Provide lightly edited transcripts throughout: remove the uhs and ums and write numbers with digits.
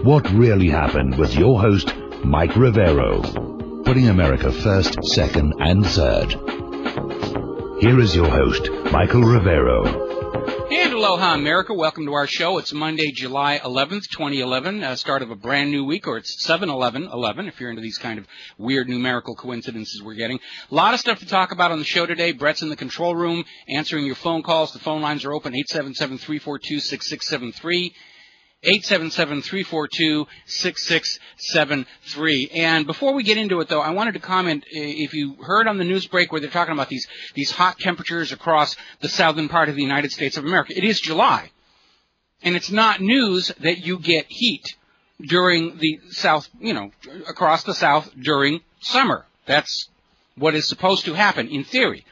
What really happened with your host, Mike Rivero, putting America first, second, and third. Here is your host, Michael Rivero. And aloha, America. Welcome to our show. It's Monday, July 11th, 2011, start of a brand new week, or it's 7-11-11, if you're into these kind of weird numerical coincidences we're getting. A lot of stuff to talk about on the show today. Brett's in the control room answering your phone calls. The phone lines are open, 877-342-6673. 877-342-6673. And before we get into it, though, I wanted to comment, if you heard on the news break where they're talking about these hot temperatures across the southern part of the United States of America, it is July. And it's not news that you get heat during the south, across the south during summer. That's what is supposed to happen in theory.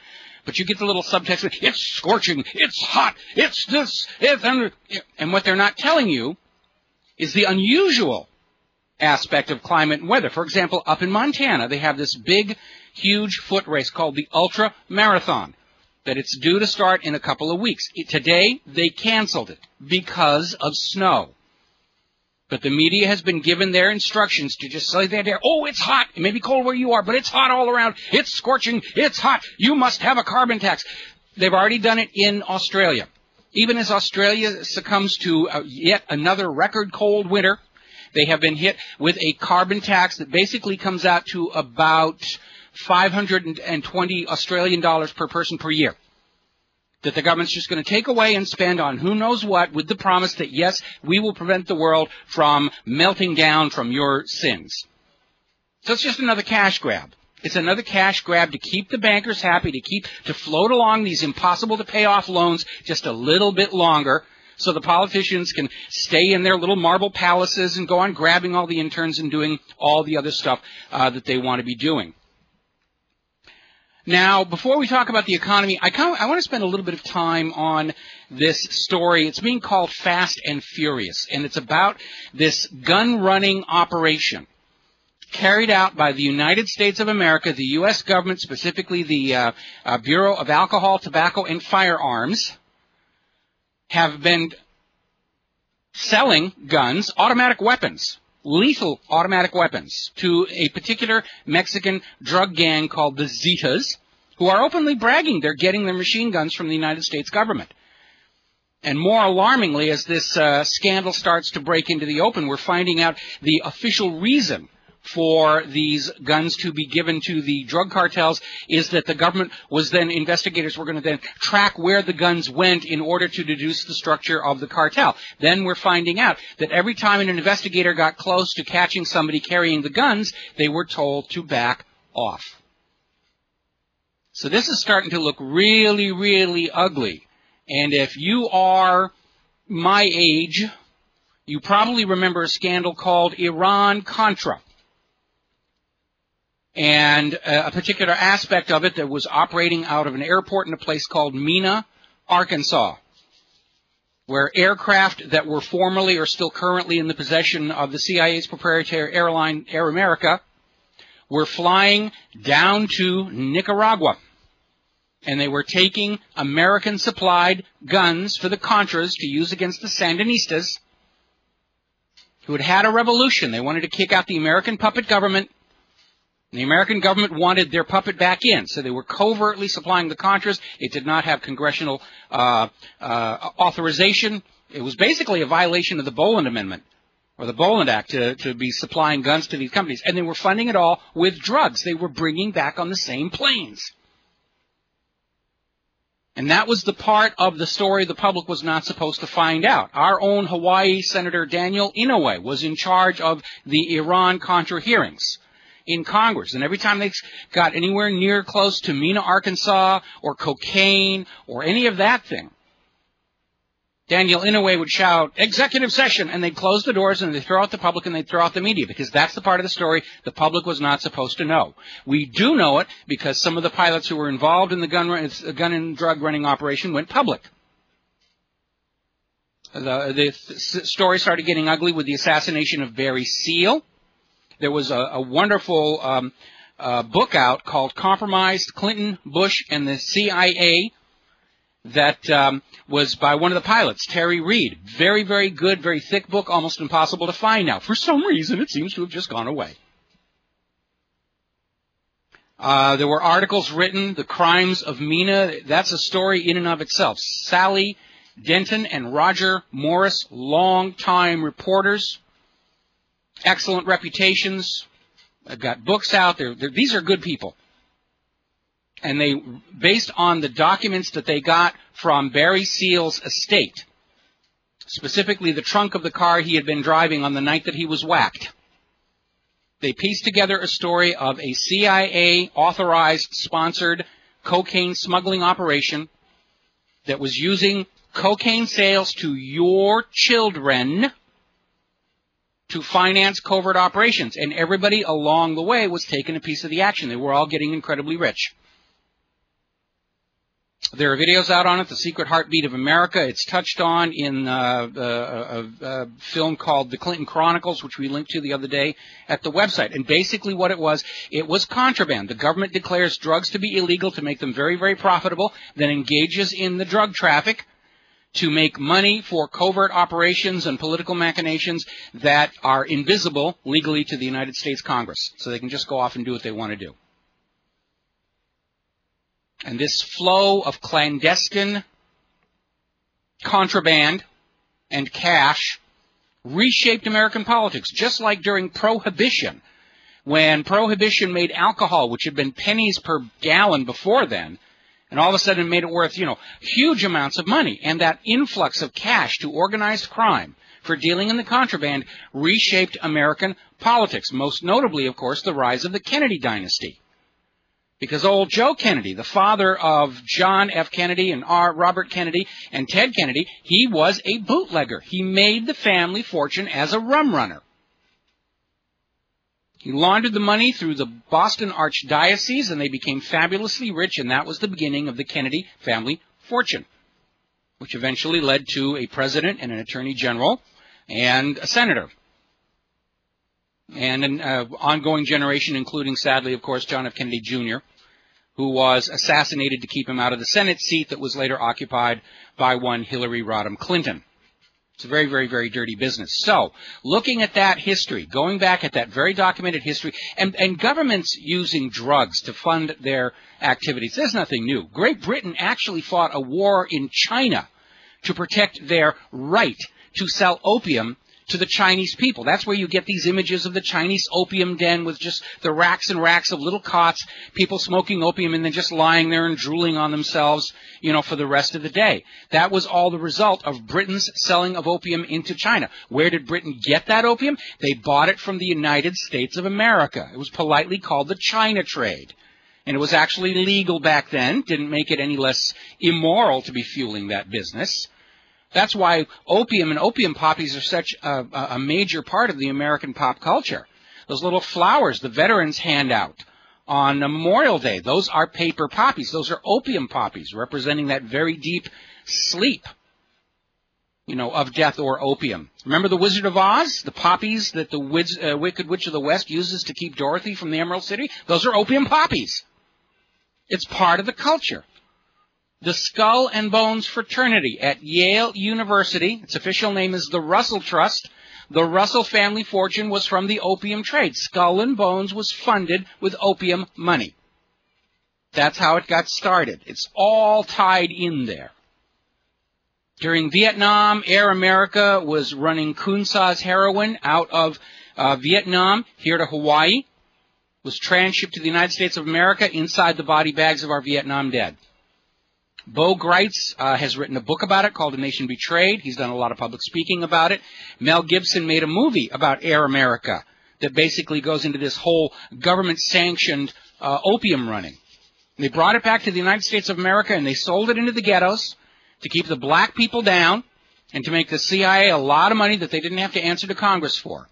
But you get the little subtext, it's scorching, it's hot, it's this, it's under, and what they're not telling you is the unusual aspect of climate and weather. For example, up in Montana, they have this big, huge foot race called the Ultra Marathon, that it's due to start in a couple of weeks. Today, they canceled it because of snow. But the media has been given their instructions to just say there, oh, it's hot. It may be cold where you are, but it's hot all around. It's scorching. It's hot. You must have a carbon tax. They've already done it in Australia. Even as Australia succumbs to yet another record cold winter, they have been hit with a carbon tax that basically comes out to about 520 Australian dollars per person per year, that the government's just going to take away and spend on who knows what, with the promise that, yes, we will prevent the world from melting down from your sins. So it's just another cash grab. It's another cash grab to keep the bankers happy, to float along these impossible-to-pay-off loans just a little bit longer, so the politicians can stay in their little marble palaces and go on grabbing all the interns and doing all the other stuff that they want to be doing. Now, before we talk about the economy, I want to spend a little bit of time on this story. It's being called Fast and Furious, and it's about this gun-running operation carried out by the United States of America, the U.S. government, specifically the Bureau of Alcohol, Tobacco, and Firearms, have been selling guns, automatic weapons, lethal automatic weapons, to a particular Mexican drug gang called the Zetas, who are openly bragging they're getting their machine guns from the United States government. And more alarmingly, as this scandal starts to break into the open, we're finding out the official reason for these guns to be given to the drug cartels is that the government was then, investigators were going to then track where the guns went in order to deduce the structure of the cartel. Then we're finding out that every time an investigator got close to catching somebody carrying the guns, they were told to back off. So this is starting to look really, really ugly. And if you are my age, you probably remember a scandal called Iran-Contra. And a particular aspect of it that was operating out of an airport in a place called Mena, Arkansas, where aircraft that were formerly or still currently in the possession of the CIA's proprietary airline, Air America, were flying down to Nicaragua. And they were taking American-supplied guns for the Contras to use against the Sandinistas, who had had a revolution. They wanted to kick out the American puppet government. The American government wanted their puppet back in, so they were covertly supplying the Contras. It did not have congressional authorization. It was basically a violation of the Boland Amendment, or the Boland Act, to be supplying guns to these companies. And they were funding it all with drugs they were bringing back on the same planes. And that was the part of the story the public was not supposed to find out. Our own Hawaii Senator Daniel Inouye was in charge of the Iran-Contra hearings in Congress. And every time they got anywhere near close to Mena, Arkansas, or cocaine, or any of that thing, Daniel Inouye would shout, "Executive session," and they'd close the doors and they'd throw out the public and they'd throw out the media, because that's the part of the story the public was not supposed to know. We do know it because some of the pilots who were involved in the gun and drug running operation went public. The story started getting ugly with the assassination of Barry Seal. There was a wonderful book out called Compromised: Clinton, Bush, and the CIA, that was by one of the pilots, Terry Reid. Very, very good, very thick book, almost impossible to find now. For some reason, it seems to have just gone away. There were articles written, The Crimes of Mina. That's a story in and of itself. Sally Denton and Roger Morris, long-time reporters, excellent reputations. I've got books out there. These are good people. And they, based on the documents that they got from Barry Seal's estate, specifically the trunk of the car he had been driving on the night that he was whacked, they pieced together a story of a CIA-authorized, sponsored cocaine smuggling operation that was using cocaine sales to your children to finance covert operations. And everybody along the way was taking a piece of the action. They were all getting incredibly rich. There are videos out on it, The Secret Heartbeat of America. It's touched on in a film called The Clinton Chronicles, which we linked to the other day at the website. And basically what it was contraband. The government declares drugs to be illegal to make them very, very profitable, then engages in the drug traffic to make money for covert operations and political machinations that are invisible legally to the United States Congress. So they can just go off and do what they want to do. And this flow of clandestine contraband and cash reshaped American politics, just like during Prohibition, when Prohibition made alcohol, which had been pennies per gallon before then, and all of a sudden made it worth, huge amounts of money. And that influx of cash to organized crime for dealing in the contraband reshaped American politics, most notably, of course, the rise of the Kennedy dynasty. Because old Joe Kennedy, the father of John F. Kennedy and Robert Kennedy and Ted Kennedy, he was a bootlegger. He made the family fortune as a rum runner. He laundered the money through the Boston Archdiocese, and they became fabulously rich, and that was the beginning of the Kennedy family fortune, which eventually led to a president and an attorney general and a senator. And an ongoing generation, including, sadly, of course, John F. Kennedy Jr., who was assassinated to keep him out of the Senate seat that was later occupied by one Hillary Rodham Clinton. It's a very, very, very dirty business. So, looking at that history, going back at that very documented history, and governments using drugs to fund their activities, there's nothing new. Great Britain actually fought a war in China to protect their right to sell opium to the Chinese people. That's where you get these images of the Chinese opium den with just the racks and racks of little cots, people smoking opium and then just lying there and drooling on themselves, for the rest of the day. That was all the result of Britain's selling of opium into China. Where did Britain get that opium? They bought it from the United States of America. It was politely called the China trade. And it was actually legal back then. Didn't make it any less immoral to be fueling that business. That's why opium and opium poppies are such a major part of the American pop culture. Those little flowers the veterans hand out on Memorial Day, those are paper poppies. Those are opium poppies, representing that very deep sleep, of death or opium. Remember the Wizard of Oz? The poppies that the Wicked Witch of the West uses to keep Dorothy from the Emerald City? Those are opium poppies. It's part of the culture. The Skull and Bones Fraternity at Yale University, its official name is the Russell Trust. The Russell family fortune was from the opium trade. Skull and Bones was funded with opium money. That's how it got started. It's all tied in there. During Vietnam, Air America was running Kunsa's heroin out of Vietnam here to Hawaii. Was transshipped to the United States of America inside the body bags of our Vietnam dead. Bo Greitz has written a book about it called A Nation Betrayed. He's done a lot of public speaking about it. Mel Gibson made a movie about Air America that basically goes into this whole government-sanctioned opium running. They brought it back to the United States of America, and they sold it into the ghettos to keep the black people down and to make the CIA a lot of money that they didn't have to answer to Congress for.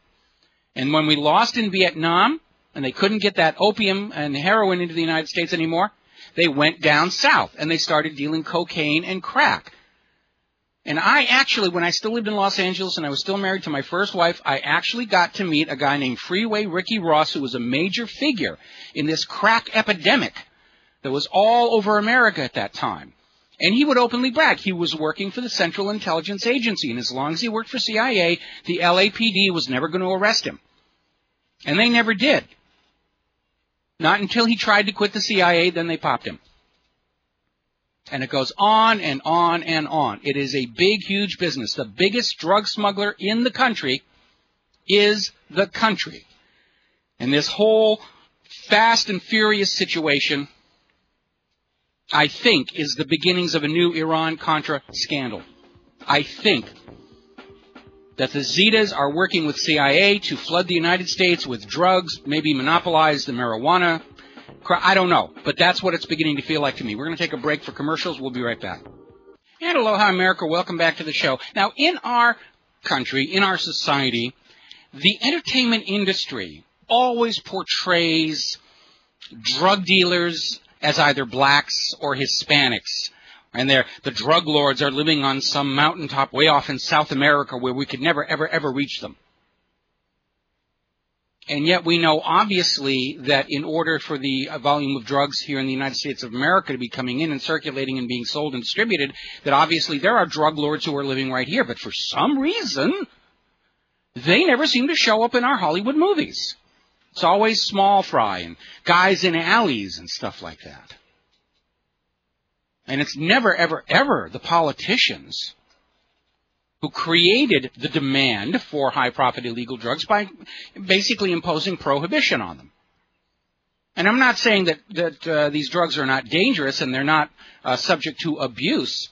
And when we lost in Vietnam, and they couldn't get that opium and heroin into the United States anymore, they went down south, and they started dealing cocaine and crack. And I actually, when I still lived in Los Angeles and I was still married to my first wife, I actually got to meet a guy named Freeway Ricky Ross, who was a major figure in this crack epidemic that was all over America at that time. And he would openly brag. He was working for the Central Intelligence Agency, and as long as he worked for CIA, the LAPD was never going to arrest him. And they never did. Not until he tried to quit the CIA, then they popped him. And it goes on and on and on. It is a big, huge business. The biggest drug smuggler in the country is the country. And this whole fast and furious situation, I think, is the beginnings of a new Iran-Contra scandal. I think that the Zetas are working with CIA to flood the United States with drugs, maybe monopolize the marijuana. I don't know, but that's what it's beginning to feel like to me. We're going to take a break for commercials. We'll be right back. And aloha, America. Welcome back to the show. Now, in our country, in our society, the entertainment industry always portrays drug dealers as either blacks or Hispanics. And the drug lords are living on some mountaintop way off in South America where we could never, ever, ever reach them. And yet we know, obviously, that in order for the volume of drugs here in the United States of America to be coming in and circulating and being sold and distributed, that obviously there are drug lords who are living right here. But for some reason, they never seem to show up in our Hollywood movies. It's always small fry and guys in alleys and stuff like that. And it's never, ever, ever the politicians who created the demand for high-profit illegal drugs by basically imposing prohibition on them. And I'm not saying that these drugs are not dangerous and they're not subject to abuse,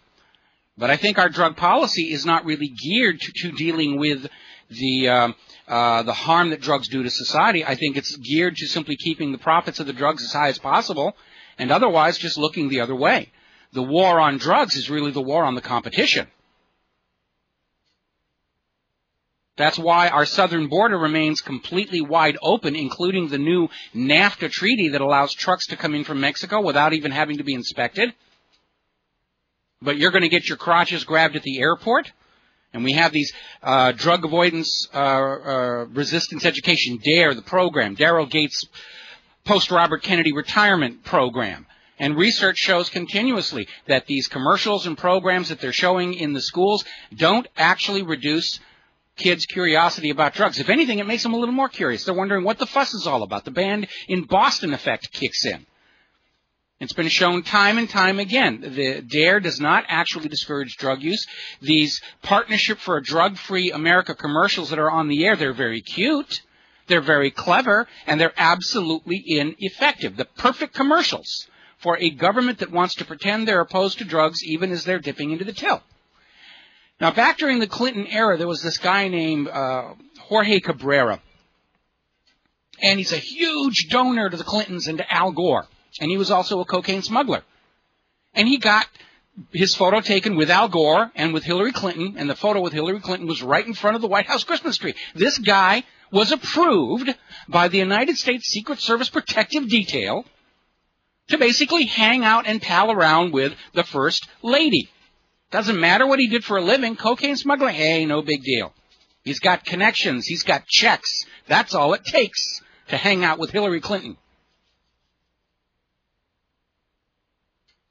but I think our drug policy is not really geared to dealing with the harm that drugs do to society. I think it's geared to simply keeping the profits of the drugs as high as possible and otherwise just looking the other way. The war on drugs is really the war on the competition. That's why our southern border remains completely wide open, including the new NAFTA treaty that allows trucks to come in from Mexico without even having to be inspected. But you're going to get your crotches grabbed at the airport. And we have these drug avoidance resistance education, DARE, the program, Daryl Gates post-Robert Kennedy retirement program. And research shows continuously that these commercials and programs that they're showing in the schools don't actually reduce kids' curiosity about drugs. If anything, it makes them a little more curious. They're wondering what the fuss is all about. The band in Boston effect kicks in. It's been shown time and time again. The DARE does not actually discourage drug use. These Partnership for a Drug-Free America commercials that are on the air, they're very cute, they're very clever, and they're absolutely ineffective. The perfect commercials for a government that wants to pretend they're opposed to drugs even as they're dipping into the till. Now, back during the Clinton era, there was this guy named Jorge Cabrera. And he's a huge donor to the Clintons and to Al Gore. And he was also a cocaine smuggler. And he got his photo taken with Al Gore and with Hillary Clinton, and the photo with Hillary Clinton was right in front of the White House Christmas tree. This guy was approved by the United States Secret Service Protective Detail to basically hang out and pal around with the First Lady. Doesn't matter what he did for a living. Cocaine smuggling, hey, no big deal. He's got connections. He's got checks. That's all it takes to hang out with Hillary Clinton.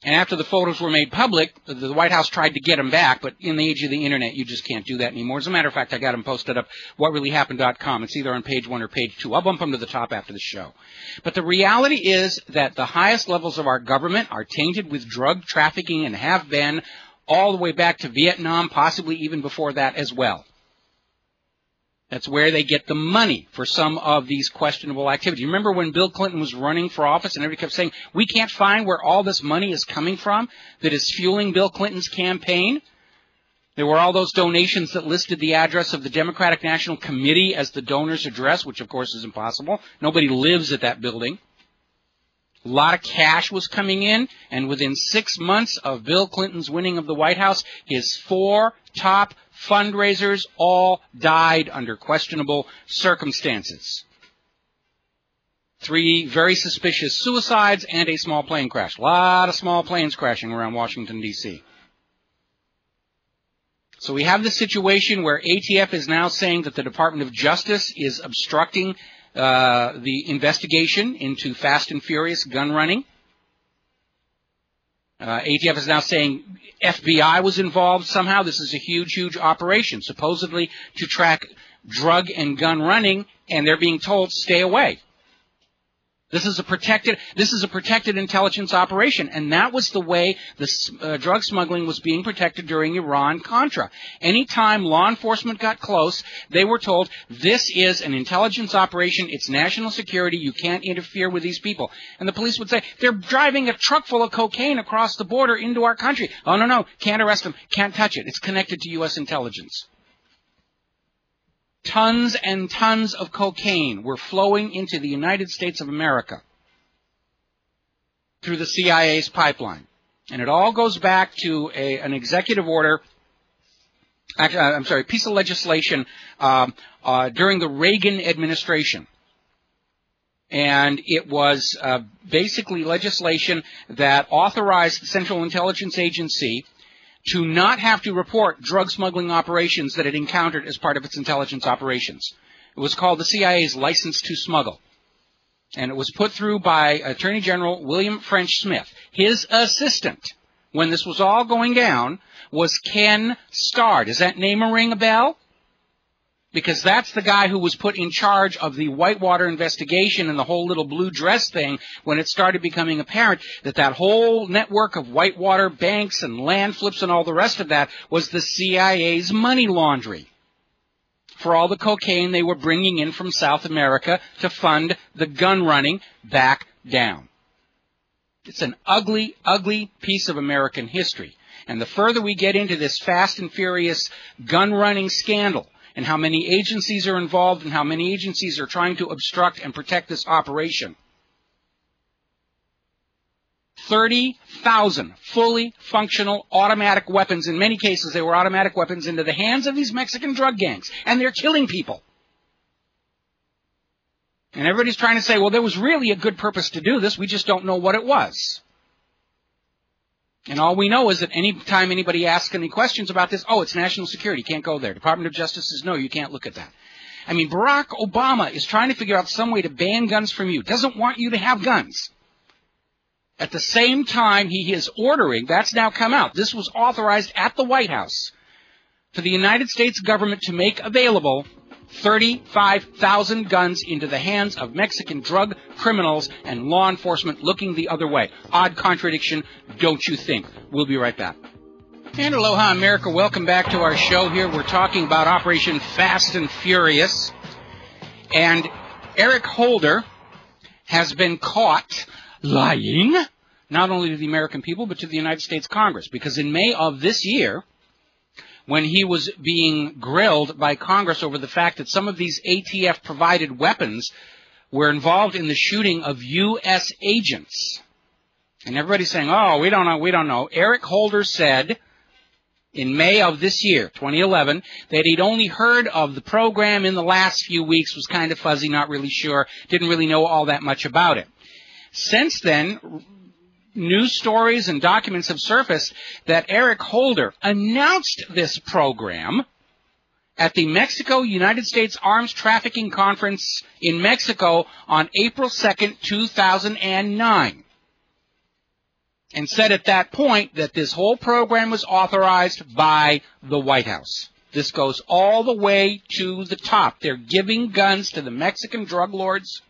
And after the photos were made public, the White House tried to get them back, but in the age of the Internet, you just can't do that anymore. As a matter of fact, I got them posted up, whatreallyhappened.com. It's either on page 1 or page 2. I'll bump them to the top after the show. But the reality is that the highest levels of our government are tainted with drug trafficking and have been all the way back to Vietnam, possibly even before that as well. That's where they get the money for some of these questionable activities. Remember when Bill Clinton was running for office and everybody kept saying, we can't find where all this money is coming from that is fueling Bill Clinton's campaign? There were all those donations that listed the address of the Democratic National Committee as the donor's address, which of course is impossible. Nobody lives at that building. A lot of cash was coming in, and within 6 months of Bill Clinton's winning of the White House, his 4 top fundraisers all died under questionable circumstances. 3 very suspicious suicides and a small plane crash. A lot of small planes crashing around Washington, D.C. So we have this situation where ATF is now saying that the Department of Justice is obstructing the investigation into fast and furious gun running. ATF is now saying FBI was involved somehow. This is a huge, huge operation, supposedly to track drug and gun running, and they're being told, stay away. This is a protected intelligence operation, and that was the way the drug smuggling was being protected during Iran-Contra. Anytime law enforcement got close, they were told, this is an intelligence operation, it's national security, you can't interfere with these people. And the police would say, they're driving a truck full of cocaine across the border into our country. Oh, no, can't arrest them, can't touch it. It's connected to U.S. intelligence. Tons and tons of cocaine were flowing into the United States of America through the CIA's pipeline. And it all goes back to an executive order, piece of legislation during the Reagan administration. And it was basically legislation that authorized the Central Intelligence Agency to not have to report drug smuggling operations that it encountered as part of its intelligence operations. It was called the CIA's License to Smuggle. And it was put through by Attorney General William French Smith. His assistant, when this was all going down, was Ken Starr. Does that name ring a bell? Because that's the guy who was put in charge of the Whitewater investigation and the whole little blue dress thing when it started becoming apparent that that whole network of Whitewater banks and land flips and all the rest of that was the CIA's money laundry for all the cocaine they were bringing in from South America to fund the gun running back down. It's an ugly, ugly piece of American history. And the further we get into this fast and furious gun running scandal, and how many agencies are involved and how many agencies are trying to obstruct and protect this operation. 30,000 fully functional automatic weapons. In many cases, they were automatic weapons into the hands of these Mexican drug gangs. And they're killing people. And everybody's trying to say, well, there was really a good purpose to do this. We just don't know what it was. And all we know is that any time anybody asks any questions about this, oh, it's national security, can't go there. Department of Justice says, no, you can't look at that. I mean, Barack Obama is trying to figure out some way to ban guns from you. Doesn't want you to have guns. At the same time, he is ordering, that's now come out, this was authorized at the White House, for the United States government to make available 35,000 guns into the hands of Mexican drug criminals and law enforcement looking the other way. Odd contradiction, don't you think? We'll be right back. And aloha, America. Welcome back to our show here. We're talking about Operation Fast and Furious. And Eric Holder has been caught lying, not only to the American people, but to the United States Congress. Because in May of this year, when he was being grilled by Congress over the fact that some of these ATF-provided weapons were involved in the shooting of U.S. agents. And everybody's saying, oh, we don't know. Eric Holder said in May of this year, 2011, that he'd only heard of the program in the last few weeks, was kind of fuzzy, not really sure, didn't really know all that much about it. Since then, news stories and documents have surfaced that Eric Holder announced this program at the Mexico-United States Arms Trafficking Conference in Mexico on April 2nd, 2009. And said at that point that this whole program was authorized by the White House. This goes all the way to the top. They're giving guns to the Mexican drug lords.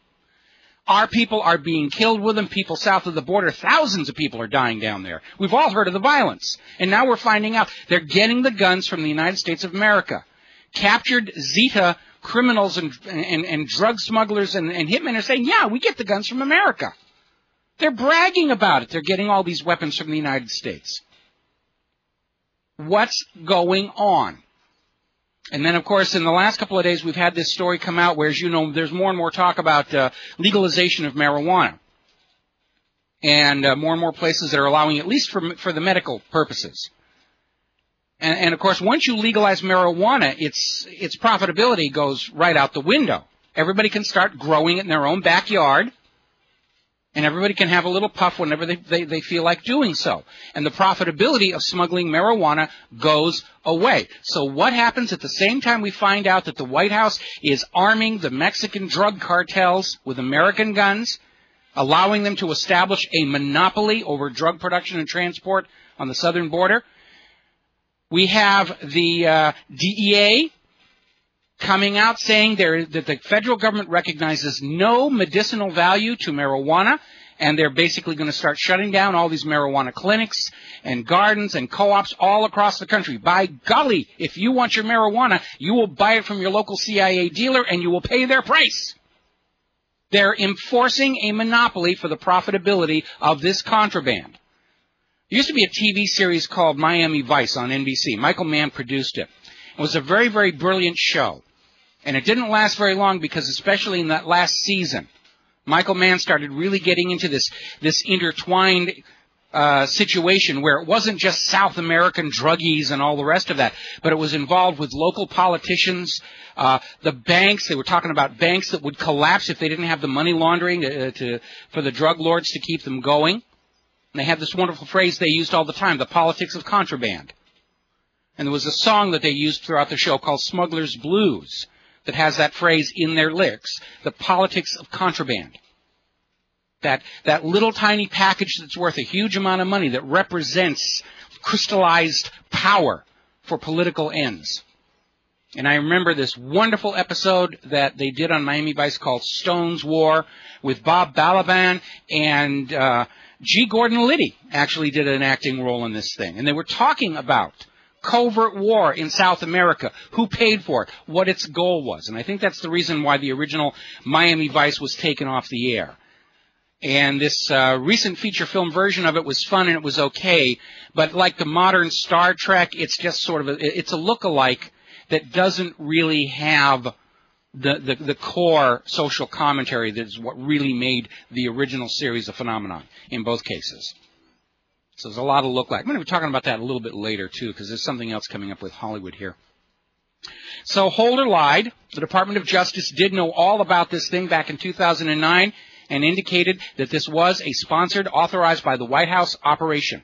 Our people are being killed with them. People south of the border, thousands of people are dying down there. We've all heard of the violence. And now we're finding out they're getting the guns from the United States of America. Captured Zeta criminals and drug smugglers and hitmen are saying, yeah, we get the guns from America. They're bragging about it. They're getting all these weapons from the United States. What's going on? And then, of course, in the last couple of days, we've had this story come out where, as you know, there's more and more talk about legalization of marijuana. And more and more places that are allowing, at least for the medical purposes. And of course, once you legalize marijuana, its profitability goes right out the window. Everybody can start growing it in their own backyard. And everybody can have a little puff whenever they feel like doing so. And the profitability of smuggling marijuana goes away. So what happens at the same time we find out that the White House is arming the Mexican drug cartels with American guns? allowing them to establish a monopoly over drug production and transport on the southern border. We have the DEA coming out saying that the federal government recognizes no medicinal value to marijuana, and they're basically going to start shutting down all these marijuana clinics and gardens and co-ops all across the country. By golly, if you want your marijuana, you will buy it from your local CIA dealer and you will pay their price. They're enforcing a monopoly for the profitability of this contraband. There used to be a TV series called Miami Vice on NBC. Michael Mann produced it. It was a very, very brilliant show. And it didn't last very long because, especially in that last season, Michael Mann started really getting into this intertwined situation where it wasn't just South American druggies and all the rest of that, but it was involved with local politicians, the banks. They were talking about banks that would collapse if they didn't have the money laundering for the drug lords to keep them going. And they had this wonderful phrase they used all the time, the politics of contraband. And there was a song that they used throughout the show called Smuggler's Blues that has that phrase in their lyrics, the politics of contraband. That little tiny package that's worth a huge amount of money that represents crystallized power for political ends. And I remember this wonderful episode that they did on Miami Vice called Stone's War with Bob Balaban, and G. Gordon Liddy actually did an acting role in this thing. And they were talking about covert war in South America, who paid for it, what its goal was. And I think that's the reason why the original Miami Vice was taken off the air. And this recent feature film version of it was fun and it was okay, but like the modern Star Trek, it's just sort of it's a look-alike that doesn't really have the core social commentary that is what really made the original series a phenomenon in both cases. So there's a lot of look-alike. I'm going to be talking about that a little bit later, too, because there's something else coming up with Hollywood here. So Holder lied. The Department of Justice did know all about this thing back in 2009 and indicated that this was a sponsored, authorized by the White House operation.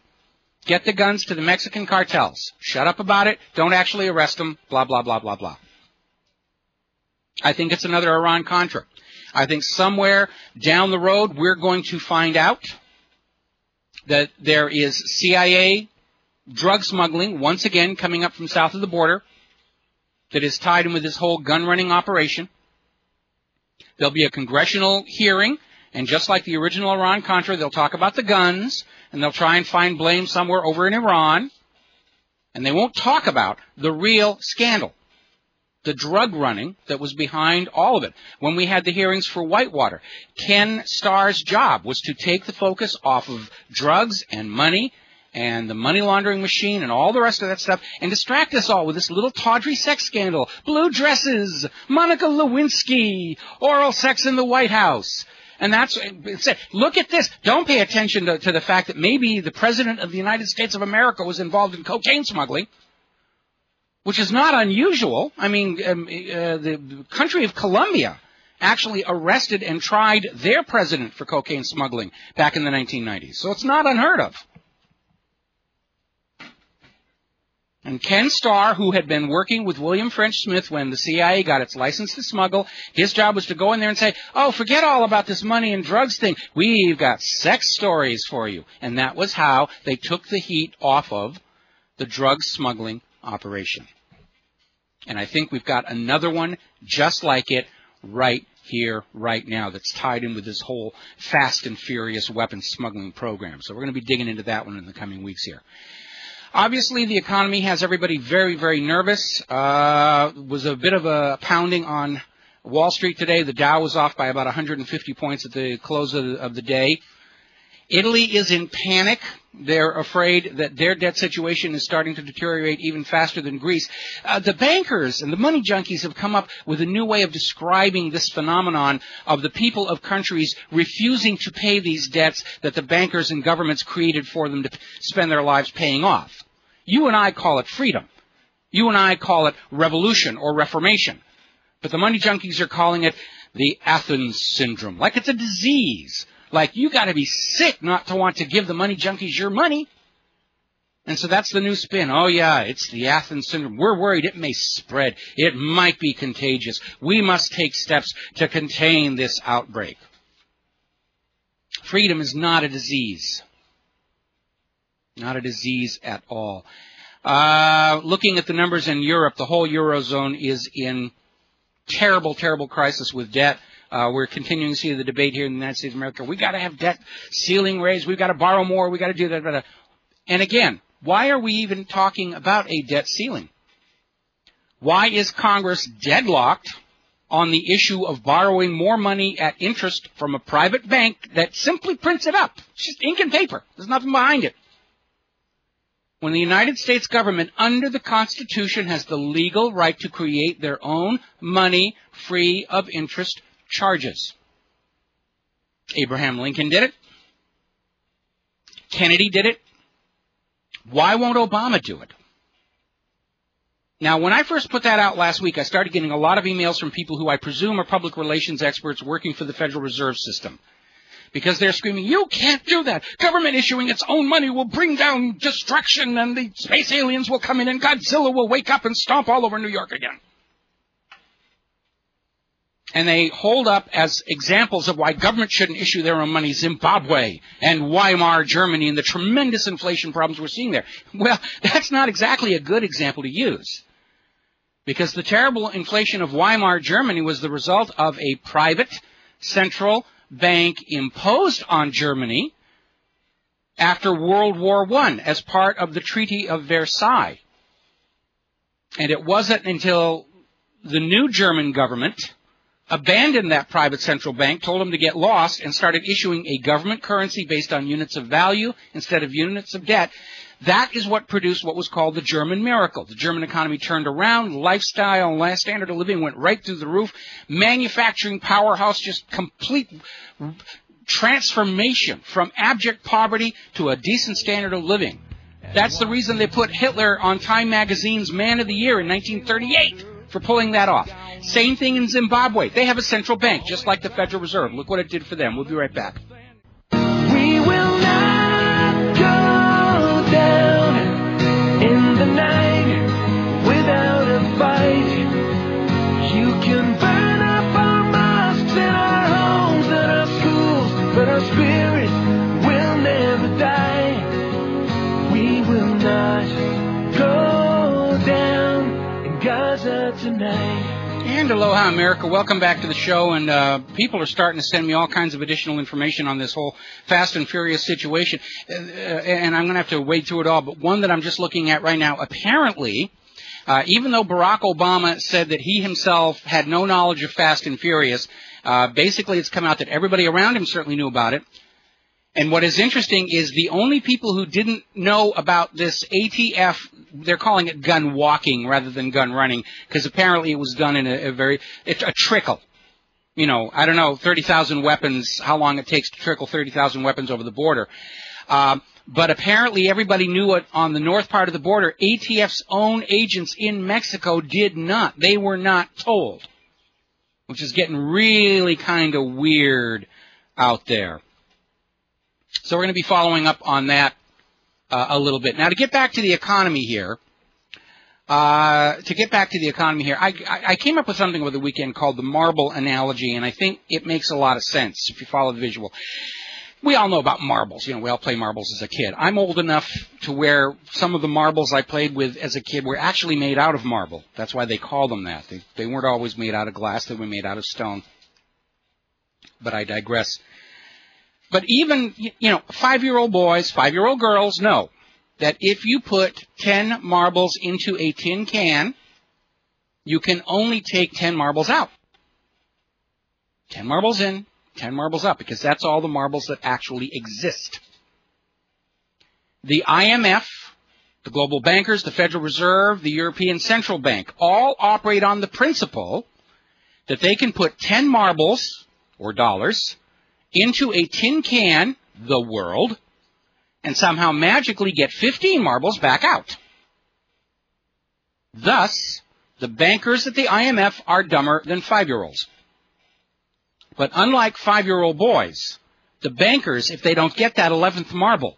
Get the guns to the Mexican cartels. Shut up about it. Don't actually arrest them. Blah, blah, blah, blah, blah. I think it's another Iran-Contra. I think somewhere down the road we're going to find out that there is CIA drug smuggling, once again, coming up from south of the border, that is tied in with this whole gun-running operation. There'll be a congressional hearing, and just like the original Iran-Contra, they'll talk about the guns, and they'll try and find blame somewhere over in Iran, and they won't talk about the real scandal, the drug running that was behind all of it. When we had the hearings for Whitewater, Ken Starr's job was to take the focus off of drugs and money and the money laundering machine and all the rest of that stuff and distract us all with this little tawdry sex scandal, blue dresses, Monica Lewinsky, oral sex in the White House. And that's, look at this. Don't pay attention to the fact that maybe the President of the United States of America was involved in cocaine smuggling, which is not unusual. I mean, the country of Colombia actually arrested and tried their president for cocaine smuggling back in the 1990s. So it's not unheard of. And Ken Starr, who had been working with William French Smith when the CIA got its license to smuggle, his job was to go in there and say, oh, forget all about this money and drugs thing. We've got sex stories for you. And that was how they took the heat off of the drug smuggling operation. And I think we've got another one just like it right here, right now, that's tied in with this whole fast and furious weapons smuggling program. So we're going to be digging into that one in the coming weeks here. Obviously, the economy has everybody very, very nervous. Was a bit of a pounding on Wall Street today. The Dow was off by about 150 points at the close of the day. Italy is in panic. They're afraid that their debt situation is starting to deteriorate even faster than Greece. The bankers and the money junkies have come up with a new way of describing this phenomenon of the people of countries refusing to pay these debts that the bankers and governments created for them to spend their lives paying off. You and I call it freedom. You and I call it revolution or reformation. But the money junkies are calling it the Athens syndrome, like it's a disease. Like, you got to be sick not to want to give the money junkies your money. And so that's the new spin. Oh, yeah, it's the Athens syndrome. We're worried it may spread. It might be contagious. We must take steps to contain this outbreak. Freedom is not a disease. Not a disease at all. Looking at the numbers in Europe, the whole Eurozone is in terrible, terrible crisis with debt. We're continuing to see the debate here in the United States of America. We got to have debt ceiling raised. We've got to borrow more. We got to do that. And again, why are we even talking about a debt ceiling? Why is Congress deadlocked on the issue of borrowing more money at interest from a private bank that simply prints it up? It's just ink and paper. There's nothing behind it. When the United States government, under the Constitution, has the legal right to create their own money free of interest charges. Abraham Lincoln did it. Kennedy did it. Why won't Obama do it? Now, when I first put that out last week, I started getting a lot of emails from people who I presume are public relations experts working for the Federal Reserve System. Because they're screaming, you can't do that. Government issuing its own money will bring down destruction, and the space aliens will come in, and Godzilla will wake up and stomp all over New York again. And they hold up as examples of why government shouldn't issue their own money Zimbabwe and Weimar Germany and the tremendous inflation problems we're seeing there. Well, that's not exactly a good example to use. Because the terrible inflation of Weimar Germany was the result of a private central bank imposed on Germany after World War I as part of the Treaty of Versailles. And it wasn't until the new German government abandoned that private central bank, told them to get lost, and started issuing a government currency based on units of value instead of units of debt. That is what produced what was called the German miracle. The German economy turned around, lifestyle and standard of living went right through the roof, manufacturing powerhouse, just complete transformation from abject poverty to a decent standard of living. That's the reason they put Hitler on Time magazine's Man of the Year in 1938 for pulling that off. Same thing in Zimbabwe. They have a central bank, just like the Federal Reserve. Look what it did for them. We'll be right back. We will not go down in the night without a fight. You can burn up our mosques and our homes and our schools, but our spirit will never die. We will not go down in Gaza tonight. And aloha, America. Welcome back to the show. And people are starting to send me all kinds of additional information on this whole Fast and Furious situation. And I'm going to have to wade through it all. But one that I'm just looking at right now, apparently, even though Barack Obama said that he himself had no knowledge of Fast and Furious, basically it's come out that everybody around him certainly knew about it. And what is interesting is the only people who didn't know about this ATF, they're calling it gun walking rather than gun running, because apparently it was done in a trickle. You know, I don't know, 30,000 weapons, how long it takes to trickle 30,000 weapons over the border. But apparently everybody knew it on the north part of the border. ATF's own agents in Mexico did not. They were not told, which is getting really kind of weird out there. So we're going to be following up on that a little bit. Now, to get back to the economy here, I came up with something over the weekend called the marble analogy, and I think it makes a lot of sense if you follow the visual. We all know about marbles. You know, we all play marbles as a kid. I'm old enough to where some of the marbles I played with as a kid were actually made out of marble. That's why they call them that. They weren't always made out of glass. They were made out of stone. But I digress. But even, you know, 5-year-old boys, 5-year-old girls know that if you put 10 marbles into a tin can, you can only take 10 marbles out. 10 marbles in, 10 marbles out, because that's all the marbles that actually exist. The IMF, the global bankers, the Federal Reserve, the European Central Bank, all operate on the principle that they can put 10 marbles, or dollars, into a tin can, the world, and somehow magically get 15 marbles back out. Thus, the bankers at the IMF are dumber than 5-year-olds. But unlike 5-year-old boys, the bankers, if they don't get that 11th marble,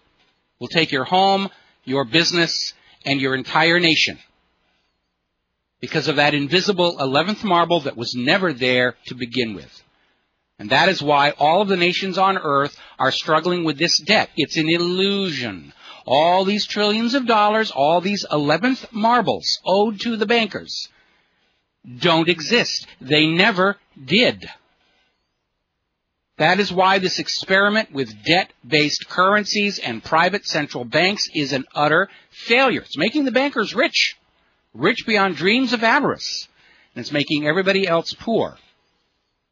will take your home, your business, and your entire nation. Because of that invisible 11th marble that was never there to begin with. And that is why all of the nations on earth are struggling with this debt. It's an illusion. All these trillions of dollars, all these 11th marbles owed to the bankers don't exist. They never did. That is why this experiment with debt-based currencies and private central banks is an utter failure. It's making the bankers rich, rich beyond dreams of avarice, and it's making everybody else poor.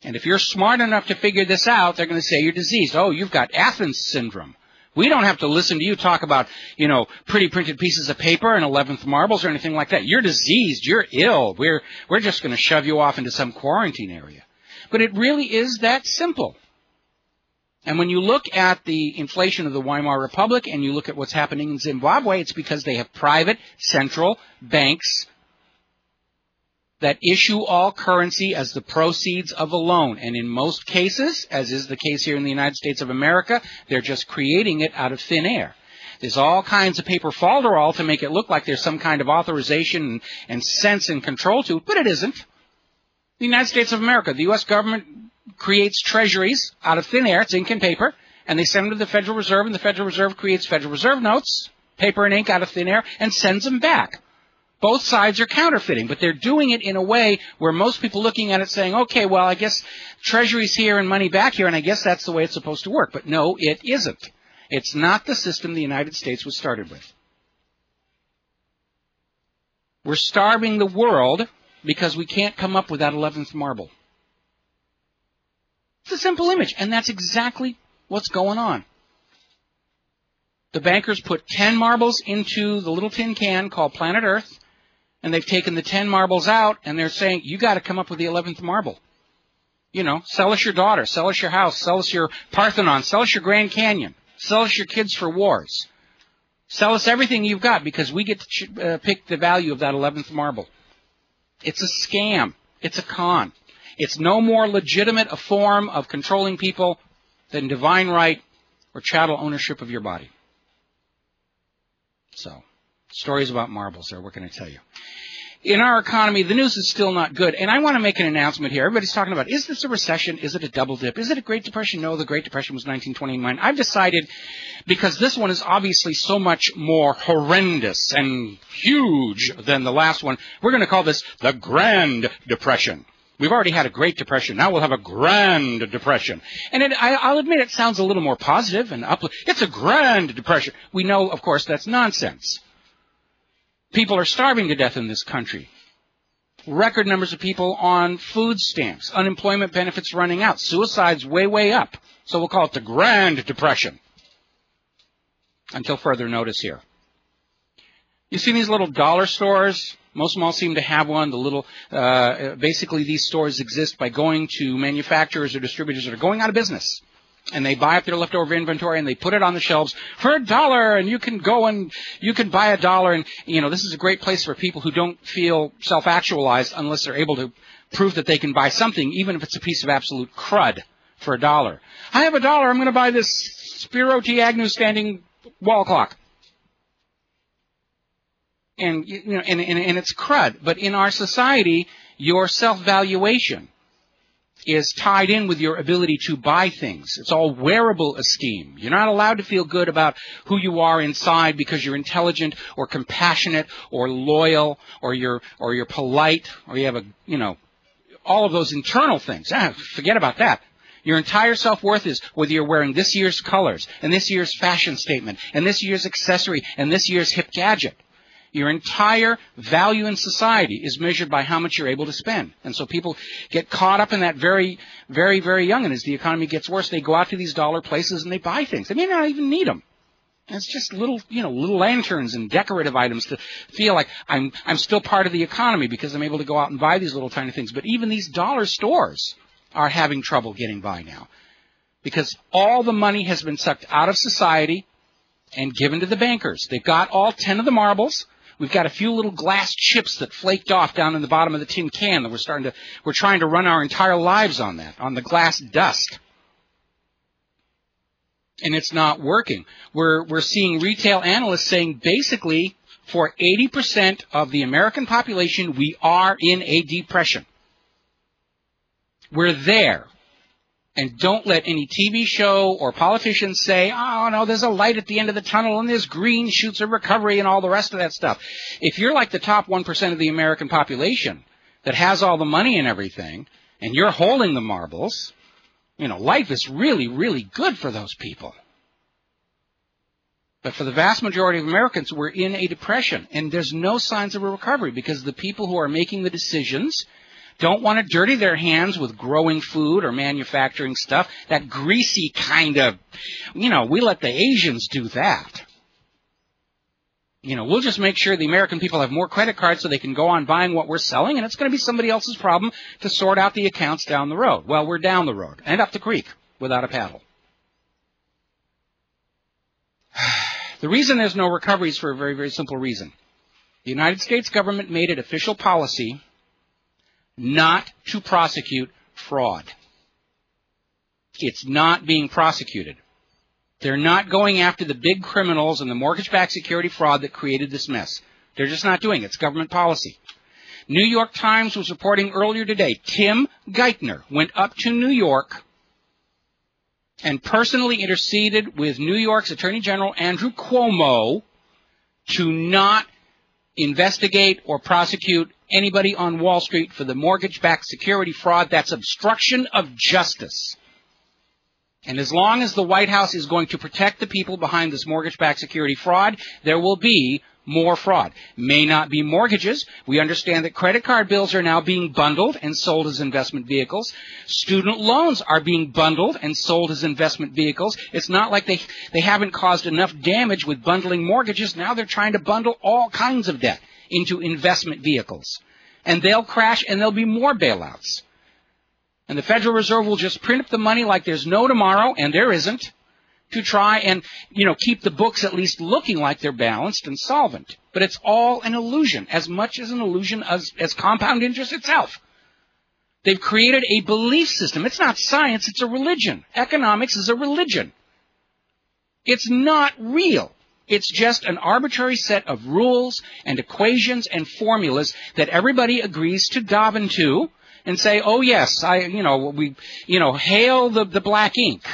And if you're smart enough to figure this out, they're going to say you're diseased. Oh, you've got Athens syndrome. We don't have to listen to you talk about, pretty printed pieces of paper and 11th marbles or anything like that. You're diseased. You're ill. We're just going to shove you off into some quarantine area. But it really is that simple. And when you look at the inflation of the Weimar Republic and you look at what's happening in Zimbabwe, it's because they have private central banks that issue all currency as the proceeds of a loan. And in most cases, as is the case here in the United States of America, they're just creating it out of thin air. There's all kinds of paper falderall to make it look like there's some kind of authorization and sense and control to it, but it isn't. The United States of America, the U.S. government creates treasuries out of thin air, it's ink and paper, and they send them to the Federal Reserve, and the Federal Reserve creates Federal Reserve notes, paper and ink out of thin air, and sends them back. Both sides are counterfeiting, but they're doing it in a way where most people looking at it saying, okay, well, I guess treasury's here and money back here, and I guess that's the way it's supposed to work. But no, it isn't. It's not the system the United States was started with. We're starving the world because we can't come up with that 11th marble. It's a simple image, and that's exactly what's going on. The bankers put 10 marbles into the little tin can called planet Earth, and they've taken the 10 marbles out, and they're saying, you got to come up with the 11th marble. Sell us your daughter, sell us your house, sell us your Parthenon, sell us your Grand Canyon, sell us your kids for wars. Sell us everything you've got because we get to pick the value of that 11th marble. It's a scam. It's a con. It's no more legitimate a form of controlling people than divine right or chattel ownership of your body. So, stories about marbles there, what can I tell you? In our economy, the news is still not good, and I want to make an announcement here. Everybody's talking about, is this a recession? Is it a double dip? Is it a Great Depression? No, the Great Depression was 1929. I've decided, because this one is obviously so much more horrendous and huge than the last one, we're going to call this the Grand Depression. We've already had a Great Depression. Now we'll have a Grand Depression. And I'll admit it sounds a little more positive and uplifting. It's a Grand Depression. We know, of course, that's nonsense. People are starving to death in this country. Record numbers of people on food stamps. Unemployment benefits running out. Suicides way, way up. So we'll call it the Grand Depression. Until further notice here. You see these little dollar stores? Most malls seem to have one. Basically these stores exist by going to manufacturers or distributors that are going out of business. And they buy up their leftover inventory and they put it on the shelves for $1, and you can go and you can buy $1. And, this is a great place for people who don't feel self-actualized unless they're able to prove that they can buy something, even if it's a piece of absolute crud, for $1. I have $1. I'm going to buy this Spiro T. Agnew standing wall clock. And, and it's crud. But in our society, your self-valuation is tied in with your ability to buy things. It's all wearable esteem. You're not allowed to feel good about who you are inside because you're intelligent or compassionate or loyal or you're polite or you have all of those internal things. Forget about that. Your entire self-worth is whether you're wearing this year's colors and this year's fashion statement and this year's accessory and this year's hip gadget. Your entire value in society is measured by how much you're able to spend. And so people get caught up in that very, very, very young. And as the economy gets worse, they go out to these dollar places and they buy things. They may not even need them. And it's just little lanterns and decorative items to feel like I'm still part of the economy because I'm able to go out and buy these little tiny things. But even these dollar stores are having trouble getting by now because all the money has been sucked out of society and given to the bankers. They've got all 10 of the marbles. We've got a few little glass chips that flaked off down in the bottom of the tin can that we're trying to run our entire lives on that, on the glass dust. And it's not working. We're seeing retail analysts saying basically for 80% of the American population, we are in a depression. We're there. And don't let any TV show or politicians say, oh, no, there's a light at the end of the tunnel and there's green shoots of recovery and all the rest of that stuff. If you're like the top 1% of the American population that has all the money and everything, and you're holding the marbles, you know, life is really, really good for those people. But for the vast majority of Americans, we're in a depression, and there's no signs of a recovery because the people who are making the decisions don't want to dirty their hands with growing food or manufacturing stuff, that greasy kind of, you know, we let the Asians do that. You know, we'll just make sure the American people have more credit cards so they can go on buying what we're selling, and it's going to be somebody else's problem to sort out the accounts down the road. Well, we're down the road and up the creek without a paddle. The reason there's no recovery is for a very, very simple reason. The United States government made it official policy not to prosecute fraud. It's not being prosecuted. They're not going after the big criminals and the mortgage-backed security fraud that created this mess. They're just not doing it. It's government policy. New York Times was reporting earlier today, Tim Geithner went up to New York and personally interceded with New York's Attorney General Andrew Cuomo to not investigate or prosecute anybody on Wall Street for the mortgage-backed security fraud. That's obstruction of justice. And as long as the White House is going to protect the people behind this mortgage-backed security fraud, there will be more fraud. May not be mortgages. We understand that credit card bills are now being bundled and sold as investment vehicles. Student loans are being bundled and sold as investment vehicles. It's not like they haven't caused enough damage with bundling mortgages. Now they're trying to bundle all kinds of debt into investment vehicles. And they'll crash and there'll be more bailouts. And the Federal Reserve will just print up the money like there's no tomorrow, and there isn't, to try and, you know, keep the books at least looking like they're balanced and solvent. But it's all an illusion, as much as an illusion as compound interest itself. They've created a belief system. It's not science, it's a religion. Economics is a religion. It's not real. It's just an arbitrary set of rules and equations and formulas that everybody agrees to dive into and say, oh yes, hail the black ink.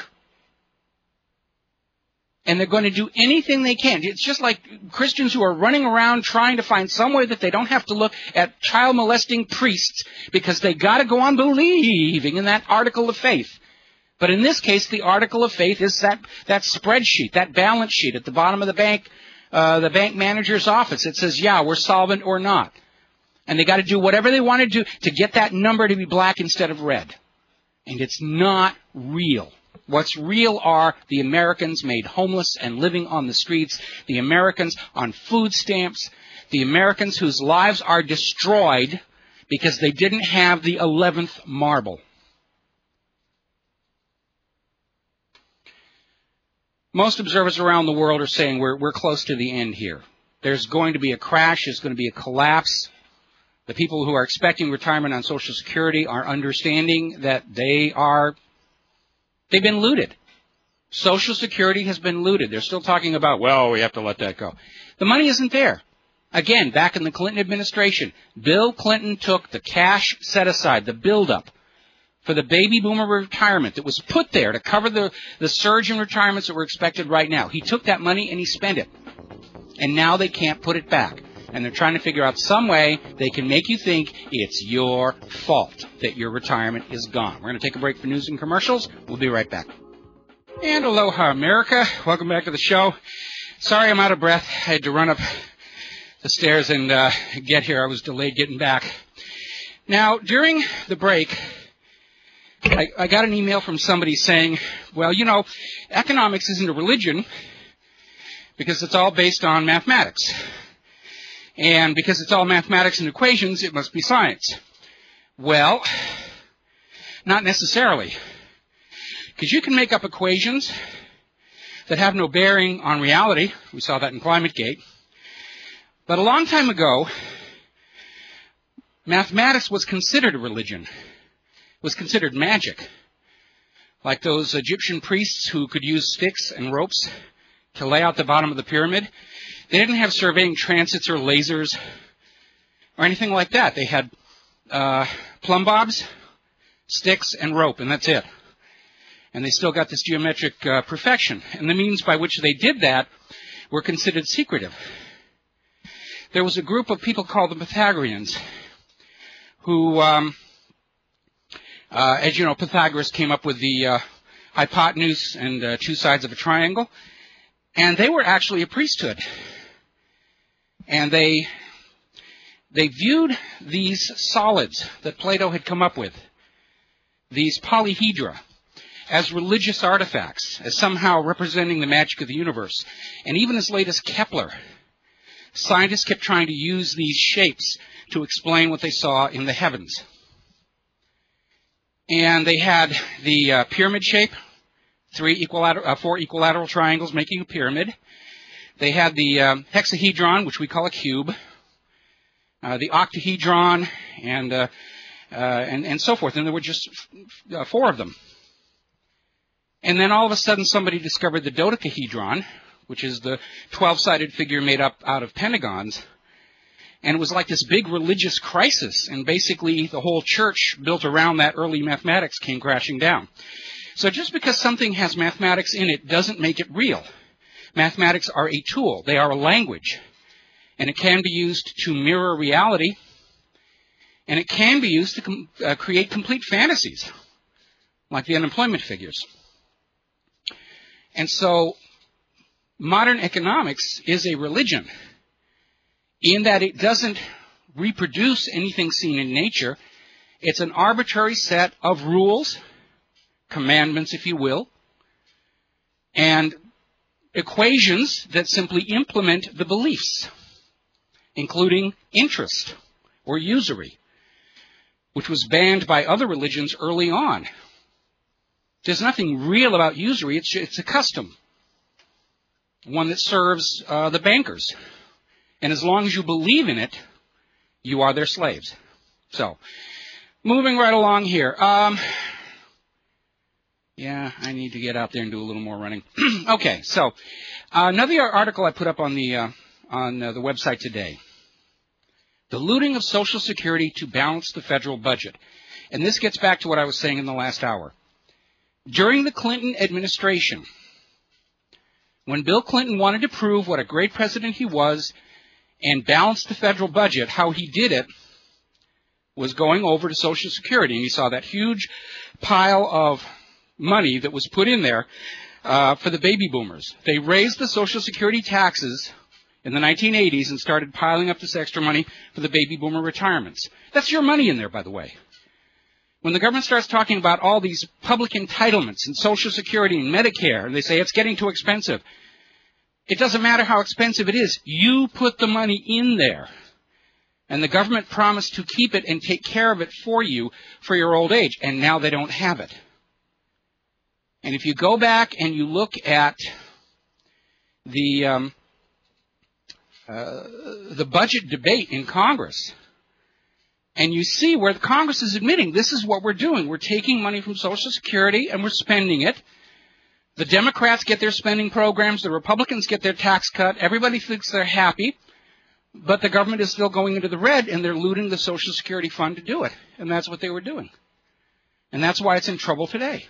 And they're going to do anything they can. It's just like Christians who are running around trying to find some way that they don't have to look at child molesting priests because they got to go on believing in that article of faith. But in this case, the article of faith is that spreadsheet, that balance sheet at the bottom of the bank manager's office. It says, yeah, we're solvent or not. And they got to do whatever they want to do to get that number to be black instead of red. And it's not real. What's real are the Americans made homeless and living on the streets, the Americans on food stamps, the Americans whose lives are destroyed because they didn't have the 11th marble. Most observers around the world are saying we're close to the end here. There's going to be a crash. There's going to be a collapse. The people who are expecting retirement on Social Security are understanding that they've been looted. Social Security has been looted. They're still talking about, well, we have to let that go. The money isn't there. Again, back in the Clinton administration, Bill Clinton took the cash set aside, the buildup for the baby boomer retirement that was put there to cover the surge in retirements that were expected right now. He took that money and he spent it. And now they can't put it back. And they're trying to figure out some way they can make you think it's your fault that your retirement is gone. We're going to take a break for news and commercials. We'll be right back. And aloha, America. Welcome back to the show. Sorry I'm out of breath. I had to run up the stairs and get here. I was delayed getting back. Now, during the break, I got an email from somebody saying, well, you know, economics isn't a religion because it's all based on mathematics. And because it's all mathematics and equations, it must be science. Well, not necessarily. Because you can make up equations that have no bearing on reality. We saw that in ClimateGate. But a long time ago, mathematics was considered a religion. It was considered magic. Like those Egyptian priests who could use sticks and ropes to lay out the bottom of the pyramid. They didn't have surveying transits or lasers or anything like that. They had plumb bobs, sticks, and rope, and that's it. And they still got this geometric perfection. And the means by which they did that were considered secretive. There was a group of people called the Pythagoreans who, as you know, Pythagoras came up with the hypotenuse and two sides of a triangle. And they were actually a priesthood. And they viewed these solids that Plato had come up with, these polyhedra, as religious artifacts, as somehow representing the magic of the universe. And even as late as Kepler, scientists kept trying to use these shapes to explain what they saw in the heavens. And they had the pyramid shape, four equilateral triangles making a pyramid. They had the hexahedron, which we call a cube, the octahedron, and so forth. And there were just four of them. And then all of a sudden somebody discovered the dodecahedron, which is the 12-sided figure made up out of pentagons. And it was like this big religious crisis, and basically the whole church built around that early mathematics came crashing down. So just because something has mathematics in it doesn't make it real. Mathematics are a tool. They are a language. And it can be used to mirror reality, and it can be used to create complete fantasies, like the unemployment figures. And so modern economics is a religion in that it doesn't reproduce anything seen in nature. It's an arbitrary set of rules, commandments, if you will, and equations that simply implement the beliefs, including interest or usury, which was banned by other religions early on. There's nothing real about usury. It's a custom, one that serves the bankers. And as long as you believe in it, you are their slaves. So, moving right along here. Yeah, I need to get out there and do a little more running. Okay, so another article I put up on the website today. The looting of Social Security to balance the federal budget. And this gets back to what I was saying in the last hour. During the Clinton administration, when Bill Clinton wanted to prove what a great president he was and balance the federal budget, how he did it was going over to Social Security. And you saw that huge pile of money that was put in there for the baby boomers. They raised the Social Security taxes in the 1980s and started piling up this extra money for the baby boomer retirements. That's your money in there, by the way. When the government starts talking about all these public entitlements and Social Security and Medicare, and they say it's getting too expensive, it doesn't matter how expensive it is. You put the money in there. And the government promised to keep it and take care of it for you for your old age. And now they don't have it. And if you go back and you look at the budget debate in Congress, and you see where the Congress is admitting this is what we're doing. We're taking money from Social Security and we're spending it. The Democrats get their spending programs. The Republicans get their tax cut. Everybody thinks they're happy. But the government is still going into the red, and they're looting the Social Security fund to do it. And that's what they were doing. And that's why it's in trouble today.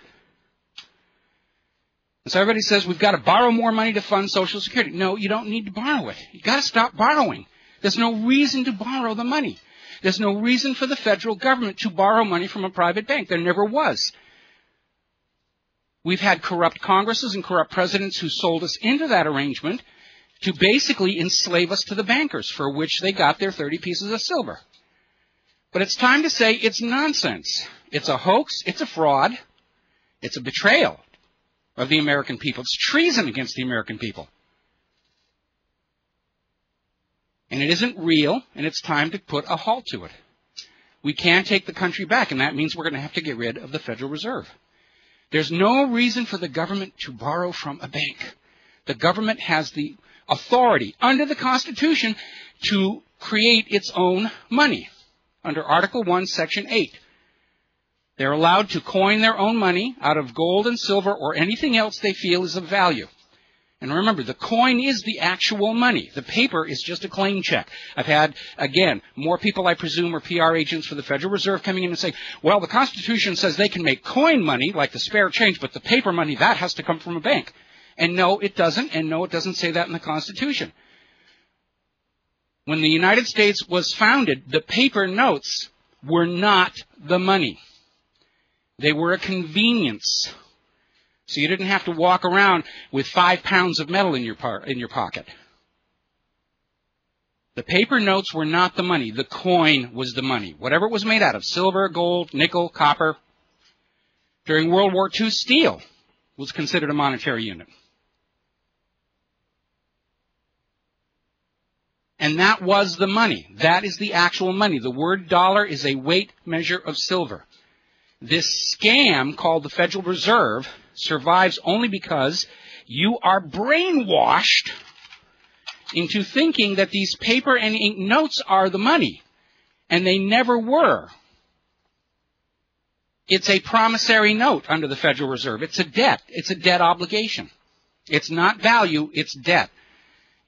And so everybody says we've got to borrow more money to fund Social Security. No, you don't need to borrow it. You've got to stop borrowing. There's no reason to borrow the money. There's no reason for the federal government to borrow money from a private bank. There never was. We've had corrupt Congresses and corrupt presidents who sold us into that arrangement to basically enslave us to the bankers, for which they got their 30 pieces of silver. But it's time to say it's nonsense. It's a hoax. It's a fraud. It's a betrayal of the American people. It's treason against the American people. And it isn't real, and it's time to put a halt to it. We can't take the country back, and that means we're going to have to get rid of the Federal Reserve. There's no reason for the government to borrow from a bank. The government has the authority under the Constitution to create its own money under Article 1, Section 8. They're allowed to coin their own money out of gold and silver or anything else they feel is of value. And remember, the coin is the actual money. The paper is just a claim check. I've had, again, more people, I presume, are PR agents for the Federal Reserve coming in and saying, well, the Constitution says they can make coin money, like the spare change, but the paper money, that has to come from a bank. And no, it doesn't. And no, it doesn't say that in the Constitution. When the United States was founded, the paper notes were not the money. They were a convenience. So you didn't have to walk around with 5 pounds of metal in your pocket. The paper notes were not the money. The coin was the money. Whatever it was made out of, silver, gold, nickel, copper. During World War II, steel was considered a monetary unit. And that was the money. That is the actual money. The word dollar is a weight measure of silver. This scam called the Federal Reserve survives only because you are brainwashed into thinking that these paper and ink notes are the money. And they never were. It's a promissory note under the Federal Reserve. It's a debt. It's a debt obligation. It's not value, it's debt.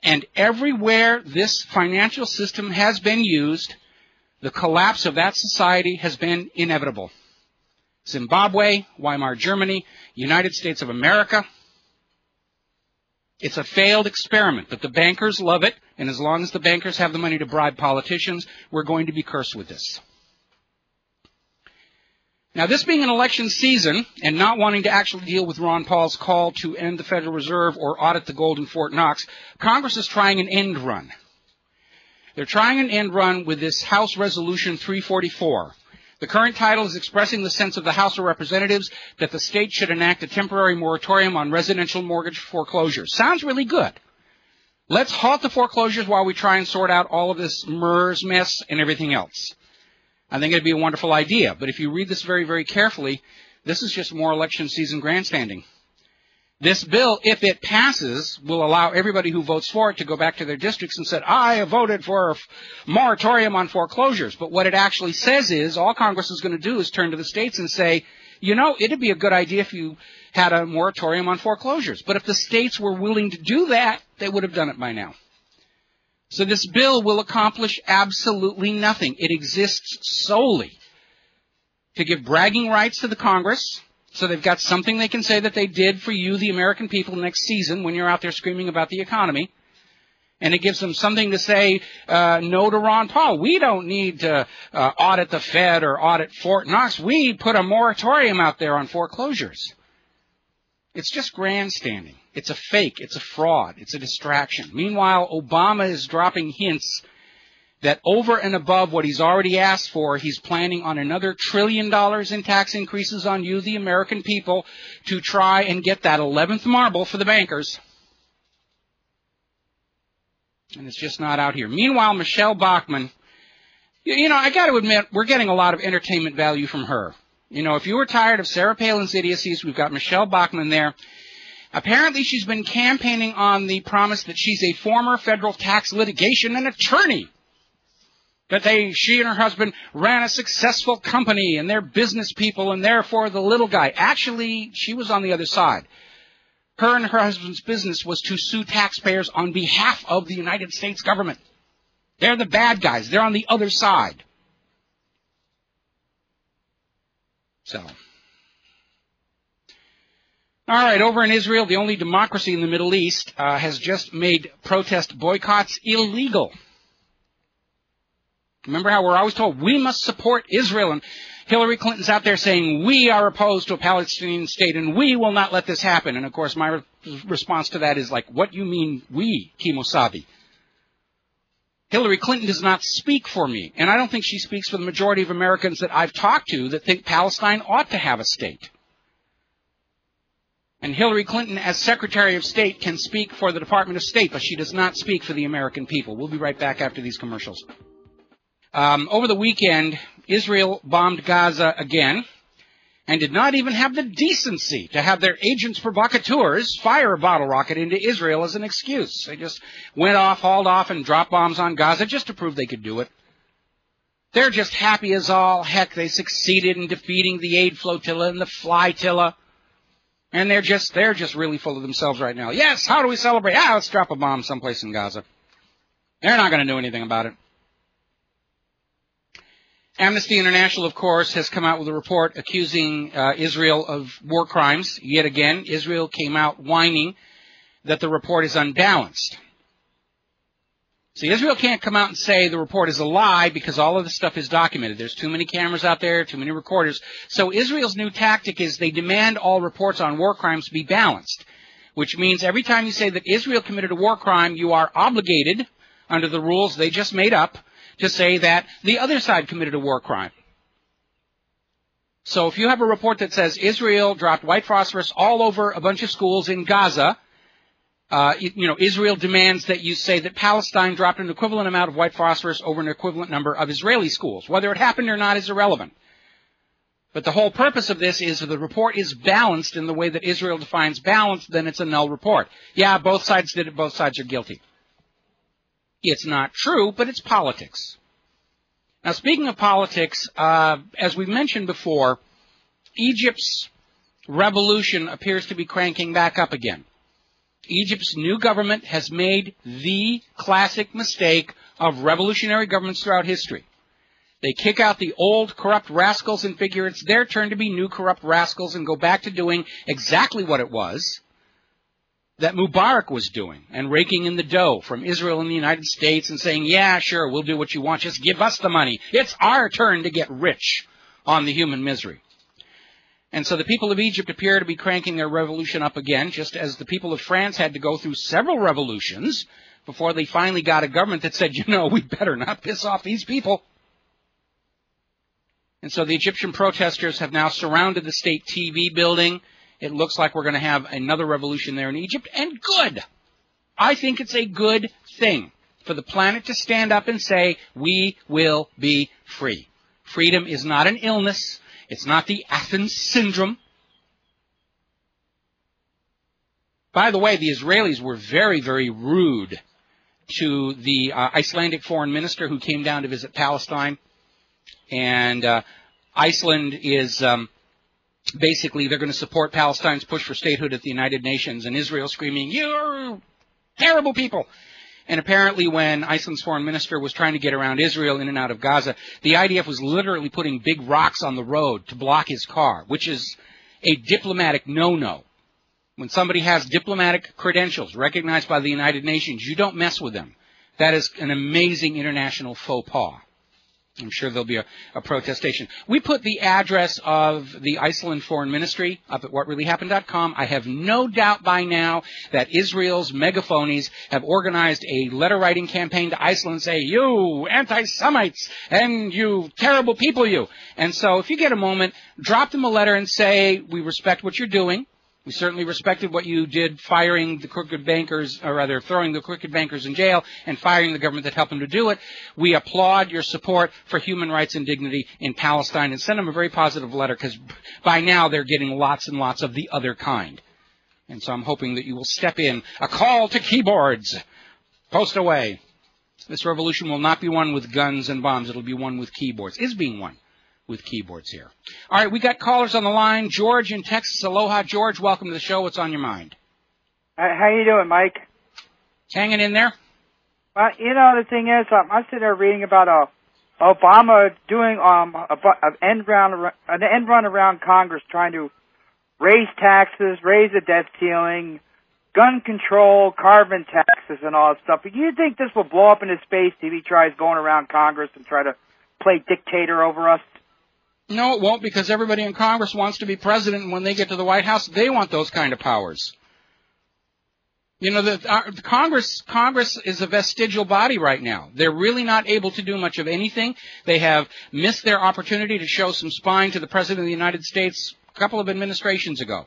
And everywhere this financial system has been used, the collapse of that society has been inevitable. Zimbabwe, Weimar Germany, United States of America. It's a failed experiment, but the bankers love it, and as long as the bankers have the money to bribe politicians, we're going to be cursed with this. Now, this being an election season and not wanting to actually deal with Ron Paul's call to end the Federal Reserve or audit the gold in Fort Knox, Congress is trying an end run. They're trying an end run with this House Resolution 344. The current title is expressing the sense of the House of Representatives that the state should enact a temporary moratorium on residential mortgage foreclosures. Sounds really good. Let's halt the foreclosures while we try and sort out all of this MERS mess and everything else. I think it'd be a wonderful idea. But if you read this very, very carefully, this is just more election season grandstanding. This bill, if it passes, will allow everybody who votes for it to go back to their districts and say, I voted for a moratorium on foreclosures. But what it actually says is, all Congress is going to do is turn to the states and say, you know, it'd be a good idea if you had a moratorium on foreclosures. But if the states were willing to do that, they would have done it by now. So this bill will accomplish absolutely nothing. It exists solely to give bragging rights to the Congress, so they've got something they can say that they did for you, the American people, next season when you're out there screaming about the economy. And it gives them something to say no to Ron Paul. We don't need to audit the Fed or audit Fort Knox. We put a moratorium out there on foreclosures. It's just grandstanding. It's a fake. It's a fraud. It's a distraction. Meanwhile, Obama is dropping hints that over and above what he's already asked for, he's planning on another $1 trillion in tax increases on you, the American people, to try and get that 11th marble for the bankers. And it's just not out here. Meanwhile, Michelle Bachmann, you know, I got to admit, we're getting a lot of entertainment value from her. You know, if you were tired of Sarah Palin's idiocies, we've got Michelle Bachmann there. Apparently, she's been campaigning on the promise that she's a former federal tax litigation and attorney. That she and her husband ran a successful company and they're business people and therefore the little guy. Actually, she was on the other side. Her and her husband's business was to sue taxpayers on behalf of the United States government. They're the bad guys. They're on the other side. So, all right, over in Israel, the only democracy in the Middle East has just made protest boycotts illegal. Remember how we're always told we must support Israel, and Hillary Clinton's out there saying we are opposed to a Palestinian state and we will not let this happen. And, of course, my response to that is like, what you mean we, Kimosabi? Hillary Clinton does not speak for me, and I don't think she speaks for the majority of Americans that I've talked to that think Palestine ought to have a state. And Hillary Clinton, as Secretary of State, can speak for the Department of State, but she does not speak for the American people. We'll be right back after these commercials. Over the weekend, Israel bombed Gaza again and did not even have the decency to have their agents provocateurs fire a bottle rocket into Israel as an excuse. They just went off, hauled off, and dropped bombs on Gaza just to prove they could do it. They're just happy as all heck. They succeeded in defeating the aid flotilla and the flytilla. And they're just really full of themselves right now. Yes, how do we celebrate? Let's drop a bomb someplace in Gaza. They're not going to do anything about it. Amnesty International, of course, has come out with a report accusing Israel of war crimes. Yet again, Israel came out whining that the report is unbalanced. See, Israel can't come out and say the report is a lie because all of the stuff is documented. There's too many cameras out there, too many recorders. So Israel's new tactic is they demand all reports on war crimes be balanced, which means every time you say that Israel committed a war crime, you are obligated, under the rules they just made up, to say that the other side committed a war crime. So if you have a report that says Israel dropped white phosphorus all over a bunch of schools in Gaza, Israel demands that you say that Palestine dropped an equivalent amount of white phosphorus over an equivalent number of Israeli schools. Whether it happened or not is irrelevant. But the whole purpose of this is if the report is balanced in the way that Israel defines balanced, then it's a null report. Yeah, both sides did it, both sides are guilty. It's not true, but it's politics. Now, speaking of politics, as we mentioned before, Egypt's revolution appears to be cranking back up again. Egypt's new government has made the classic mistake of revolutionary governments throughout history. They kick out the old corrupt rascals and figure it's their turn to be new corrupt rascals and go back to doing exactly what it was that Mubarak was doing, and raking in the dough from Israel and the United States and saying, yeah, sure, we'll do what you want, just give us the money. It's our turn to get rich on the human misery. And so the people of Egypt appear to be cranking their revolution up again, just as the people of France had to go through several revolutions before they finally got a government that said, we better not piss off these people. And so the Egyptian protesters have now surrounded the state TV building. It looks like we're going to have another revolution there in Egypt, and good. I think it's a good thing for the planet to stand up and say, we will be free. Freedom is not an illness. It's not the Athens syndrome. By the way, the Israelis were very, very rude to the Icelandic foreign minister who came down to visit Palestine. And Iceland is basically, they're going to support Palestine's push for statehood at the United Nations, and Israel screaming, you're terrible people. And apparently when Iceland's foreign minister was trying to get around Israel in and out of Gaza, the IDF was literally putting big rocks on the road to block his car, which is a diplomatic no-no. When somebody has diplomatic credentials recognized by the United Nations, you don't mess with them. That is an amazing international faux pas. I'm sure there'll be a protestation. We put the address of the Iceland Foreign Ministry up at whatreallyhappened.com. I have no doubt by now that Israel's megaphonies have organized a letter-writing campaign to Iceland say, you anti-Semites and you terrible people, you. And so if you get a moment, drop them a letter and say, we respect what you're doing. We certainly respected what you did, firing the crooked bankers, or rather throwing the crooked bankers in jail and firing the government that helped them to do it. We applaud your support for human rights and dignity in Palestine, and send them a very positive letter, because by now they're getting lots and lots of the other kind. And so I'm hoping that you will step in. A call to keyboards. Post away. This revolution will not be won with guns and bombs. It'll be won with keyboards. Is being won with keyboards here. All right, we got callers on the line. George in Texas. Aloha, George. Welcome to the show. What's on your mind? How you doing, Mike? Hanging in there? Well, the thing is, I'm sitting there reading about Obama doing an end run around Congress, trying to raise taxes, raise the debt ceiling, gun control, carbon taxes, and all that stuff. But you think this will blow up in his face if he tries going around Congress and try to play dictator over us? No, it won't, because everybody in Congress wants to be president, and when they get to the White House, they want those kind of powers. The Congress is a vestigial body right now. They're really not able to do much of anything. They have missed their opportunity to show some spine to the President of the United States a couple of administrations ago.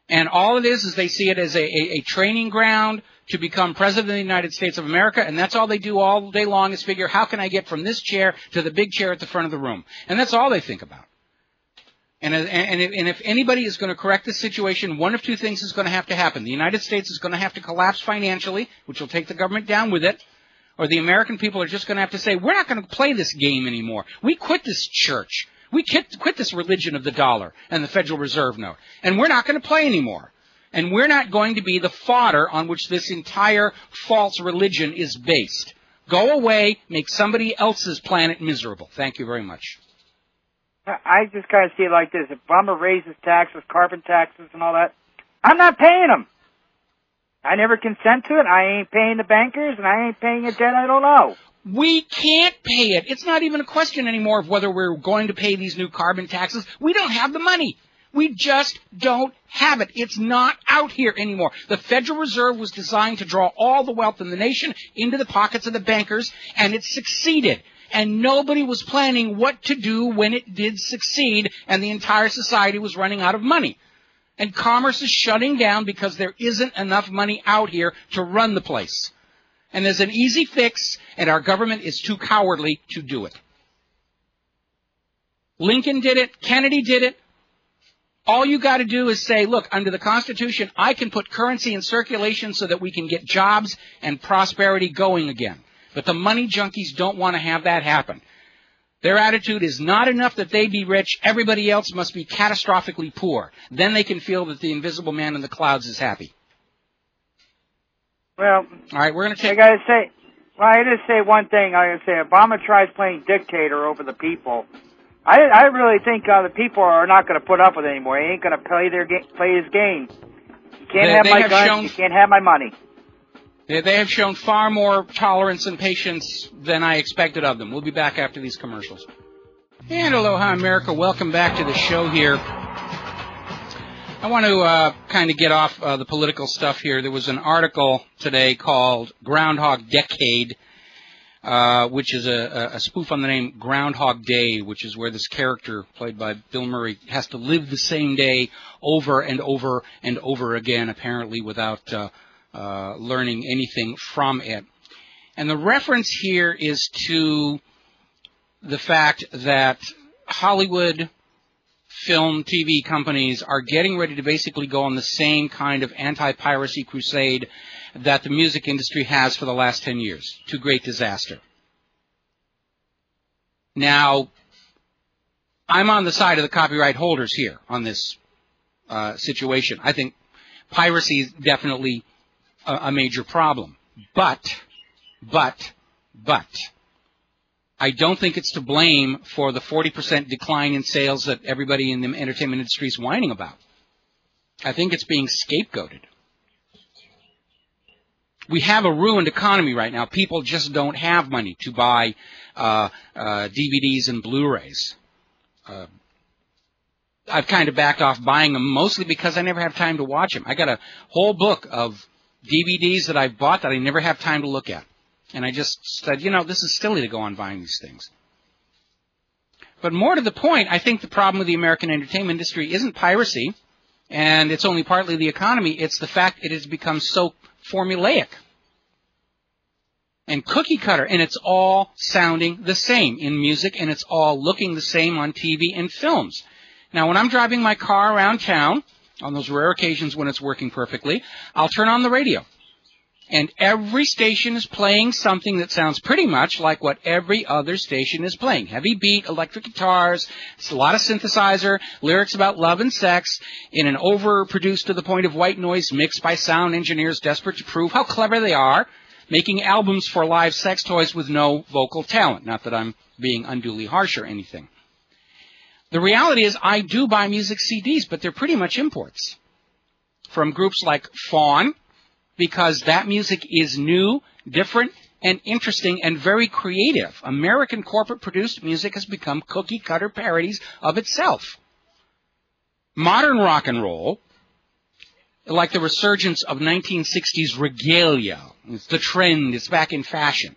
And all it is they see it as a training ground to become President of the United States of America, and that's all they do all day long is figure, how can I get from this chair to the big chair at the front of the room? And that's all they think about. And if anybody is going to correct this situation, one of two things is going to have to happen. The United States is going to have to collapse financially, which will take the government down with it, or the American people are just going to have to say, we're not going to play this game anymore. We quit this church. We quit this religion of the dollar and the Federal Reserve note, and we're not going to play anymore. And we're not going to be the fodder on which this entire false religion is based. Go away, make somebody else's planet miserable. Thank you very much. I just kind of see it like this. If Obama raises taxes, carbon taxes and all that, I'm not paying them. I never consent to it. I ain't paying the bankers, and I ain't paying a debt I don't know. We can't pay it. It's not even a question anymore of whether we're going to pay these new carbon taxes. We don't have the money. We just don't have it. It's not out here anymore. The Federal Reserve was designed to draw all the wealth in the nation into the pockets of the bankers, and it succeeded. And nobody was planning what to do when it did succeed, and the entire society was running out of money. And commerce is shutting down because there isn't enough money out here to run the place. And there's an easy fix, and our government is too cowardly to do it. Lincoln did it. Kennedy did it. All you got to do is say, look, under the Constitution, I can put currency in circulation so that we can get jobs and prosperity going again. But the money junkies don't want to have that happen. Their attitude is not enough that they be rich, everybody else must be catastrophically poor. Then they can feel that the invisible man in the clouds is happy. Well, all right, we're going to take... I just say one thing. I gotta say, Obama tries playing dictator over the people. I really think the people are not going to put up with it anymore. He ain't going to play his game. You can't have my guns. You can't have my money. They have shown far more tolerance and patience than I expected of them. We'll be back after these commercials. And aloha, America. Welcome back to the show here. I want to kind of get off the political stuff here. There was an article today called Groundhog Decade, which is a spoof on the name Groundhog Day, which is where this character, played by Bill Murray, has to live the same day over and over and over again, apparently without learning anything from it. And the reference here is to the fact that Hollywood film, TV companies are getting ready to basically go on the same kind of anti-piracy crusade that the music industry has for the last 10 years, to great disaster. Now, I'm on the side of the copyright holders here on this situation. I think piracy is definitely a major problem. But, I don't think it's to blame for the 40% decline in sales that everybody in the entertainment industry is whining about. I think it's being scapegoated. We have a ruined economy right now. People just don't have money to buy DVDs and Blu-rays. I've kind of backed off buying them mostly because I never have time to watch them. I got a whole book of DVDs that I've bought that I never have time to look at. And I just said, this is silly to go on buying these things. But more to the point, I think the problem with the American entertainment industry isn't piracy, and it's only partly the economy. It's the fact it has become so formulaic and cookie cutter, and it's all sounding the same in music, and it's all looking the same on TV and films. Now, when I'm driving my car around town, on those rare occasions when it's working perfectly, I'll turn on the radio. And every station is playing something that sounds pretty much like what every other station is playing. Heavy beat, electric guitars, it's a lot of synthesizer, lyrics about love and sex, in an overproduced to the point of white noise mixed by sound engineers desperate to prove how clever they are, making albums for live sex toys with no vocal talent. Not that I'm being unduly harsh or anything. The reality is I do buy music CDs, but they're pretty much imports from groups like Fawn, because that music is new, different, and interesting, and very creative. American corporate-produced music has become cookie-cutter parodies of itself. Modern rock and roll, like the resurgence of 1960s regalia, it's the trend, it's back in fashion.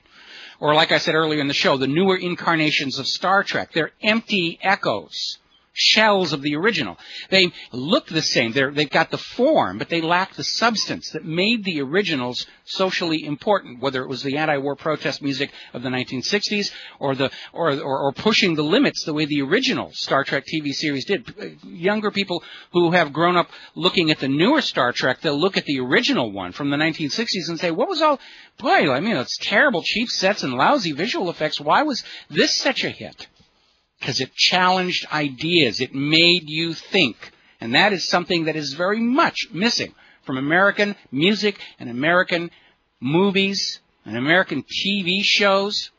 Or like I said earlier in the show, the newer incarnations of Star Trek, they're empty echoes. Shells of the original. They look the same. They've got the form, but they lack the substance that made the originals socially important, whether it was the anti-war protest music of the 1960s or pushing the limits the way the original Star Trek TV series did. Younger people who have grown up looking at the newer Star Trek, they'll look at the original one from the 1960s and say, what was all, it's terrible cheap sets and lousy visual effects. Why was this such a hit? because it challenged ideas. It made you think. And that is something that is very much missing from American music and American movies and American TV shows.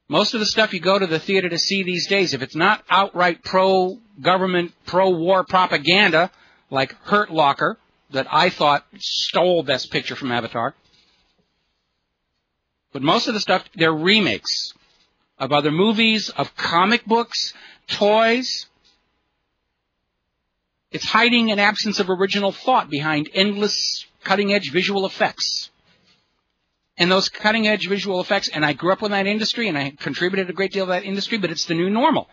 Most of the stuff you go to the theater to see these days, if it's not outright pro-government, pro-war propaganda, like Hurt Locker, that I thought stole Best Picture from Avatar. But most of the stuff, they're remakes of other movies, of comic books, toys. It's hiding an absence of original thought behind endless cutting-edge visual effects. And those cutting-edge visual effects, and I grew up with that industry, and I contributed a great deal to that industry, but it's the new normal.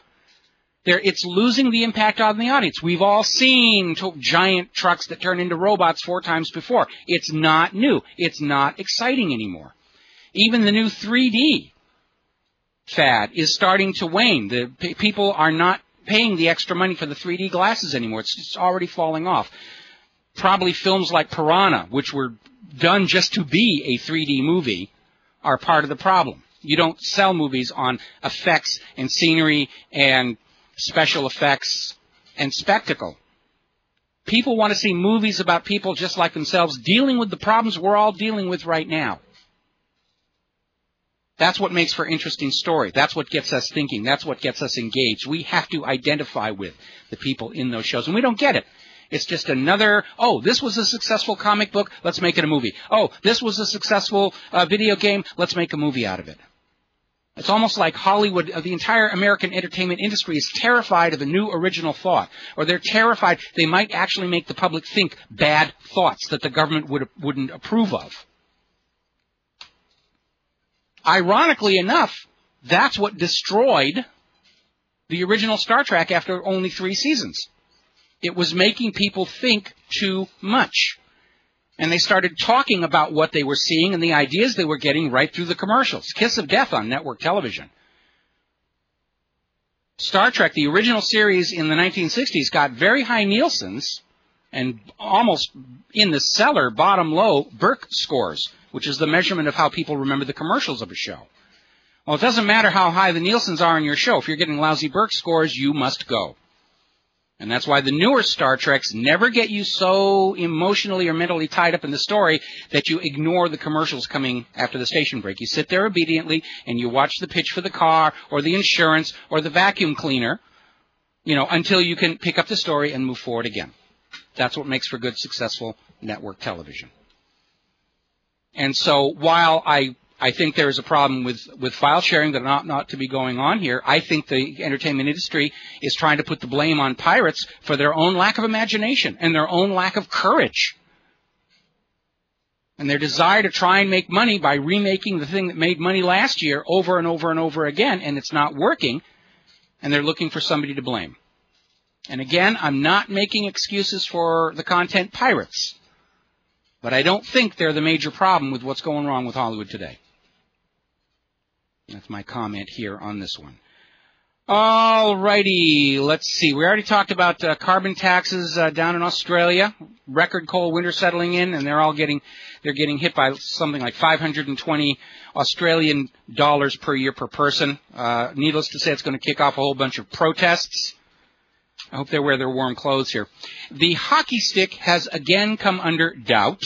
It's losing the impact on the audience. We've all seen giant trucks that turn into robots 4 times before. It's not new. It's not exciting anymore. Even the new 3D fad is starting to wane. The people are not paying the extra money for the 3D glasses anymore. It's already falling off. Probably films like Piranha, which were done just to be a 3D movie, are part of the problem. You don't sell movies on effects and scenery and special effects and spectacle. People want to see movies about people just like themselves dealing with the problems we're all dealing with right now. That's what makes for interesting story. That's what gets us thinking. That's what gets us engaged. We have to identify with the people in those shows, and we don't get it. It's just another, oh, this was a successful comic book, let's make it a movie. Oh, this was a successful video game, let's make a movie out of it. It's almost like Hollywood, the entire American entertainment industry is terrified of a new original thought. Or they're terrified they might actually make the public think bad thoughts that the government wouldn't approve of. Ironically enough, that's what destroyed the original Star Trek after only 3 seasons. It was making people think too much. And they started talking about what they were seeing and the ideas they were getting right through the commercials. Kiss of Death on network television. Star Trek, the original series in the 1960s, got very high Nielsen's and almost in the cellar, bottom low, Burke scores, which is the measurement of how people remember the commercials of a show. Well, it doesn't matter how high the Nielsen's are in your show. If you're getting lousy Burke scores, you must go. And that's why the newer Star Treks never get you so emotionally or mentally tied up in the story that you ignore the commercials coming after the station break. You sit there obediently and you watch the pitch for the car or the insurance or the vacuum cleaner, until you can pick up the story and move forward again. That's what makes for good, successful network television. And so while I think there is a problem with file sharing that not to be going on here, I think the entertainment industry is trying to put the blame on pirates for their own lack of imagination and their own lack of courage. And their desire to try and make money by remaking the thing that made money last year over and over and over again, and it's not working, and they're looking for somebody to blame. And again, I'm not making excuses for the content pirates, but I don't think they're the major problem with what's going wrong with Hollywood today. That's my comment here on this one. All righty, let's see. We already talked about carbon taxes down in Australia. Record cold winter settling in, and they're getting hit by something like 520 Australian dollars per year per person. Needless to say, it's going to kick off a whole bunch of protests. I hope they wear their warm clothes here. The hockey stick has again come under doubt.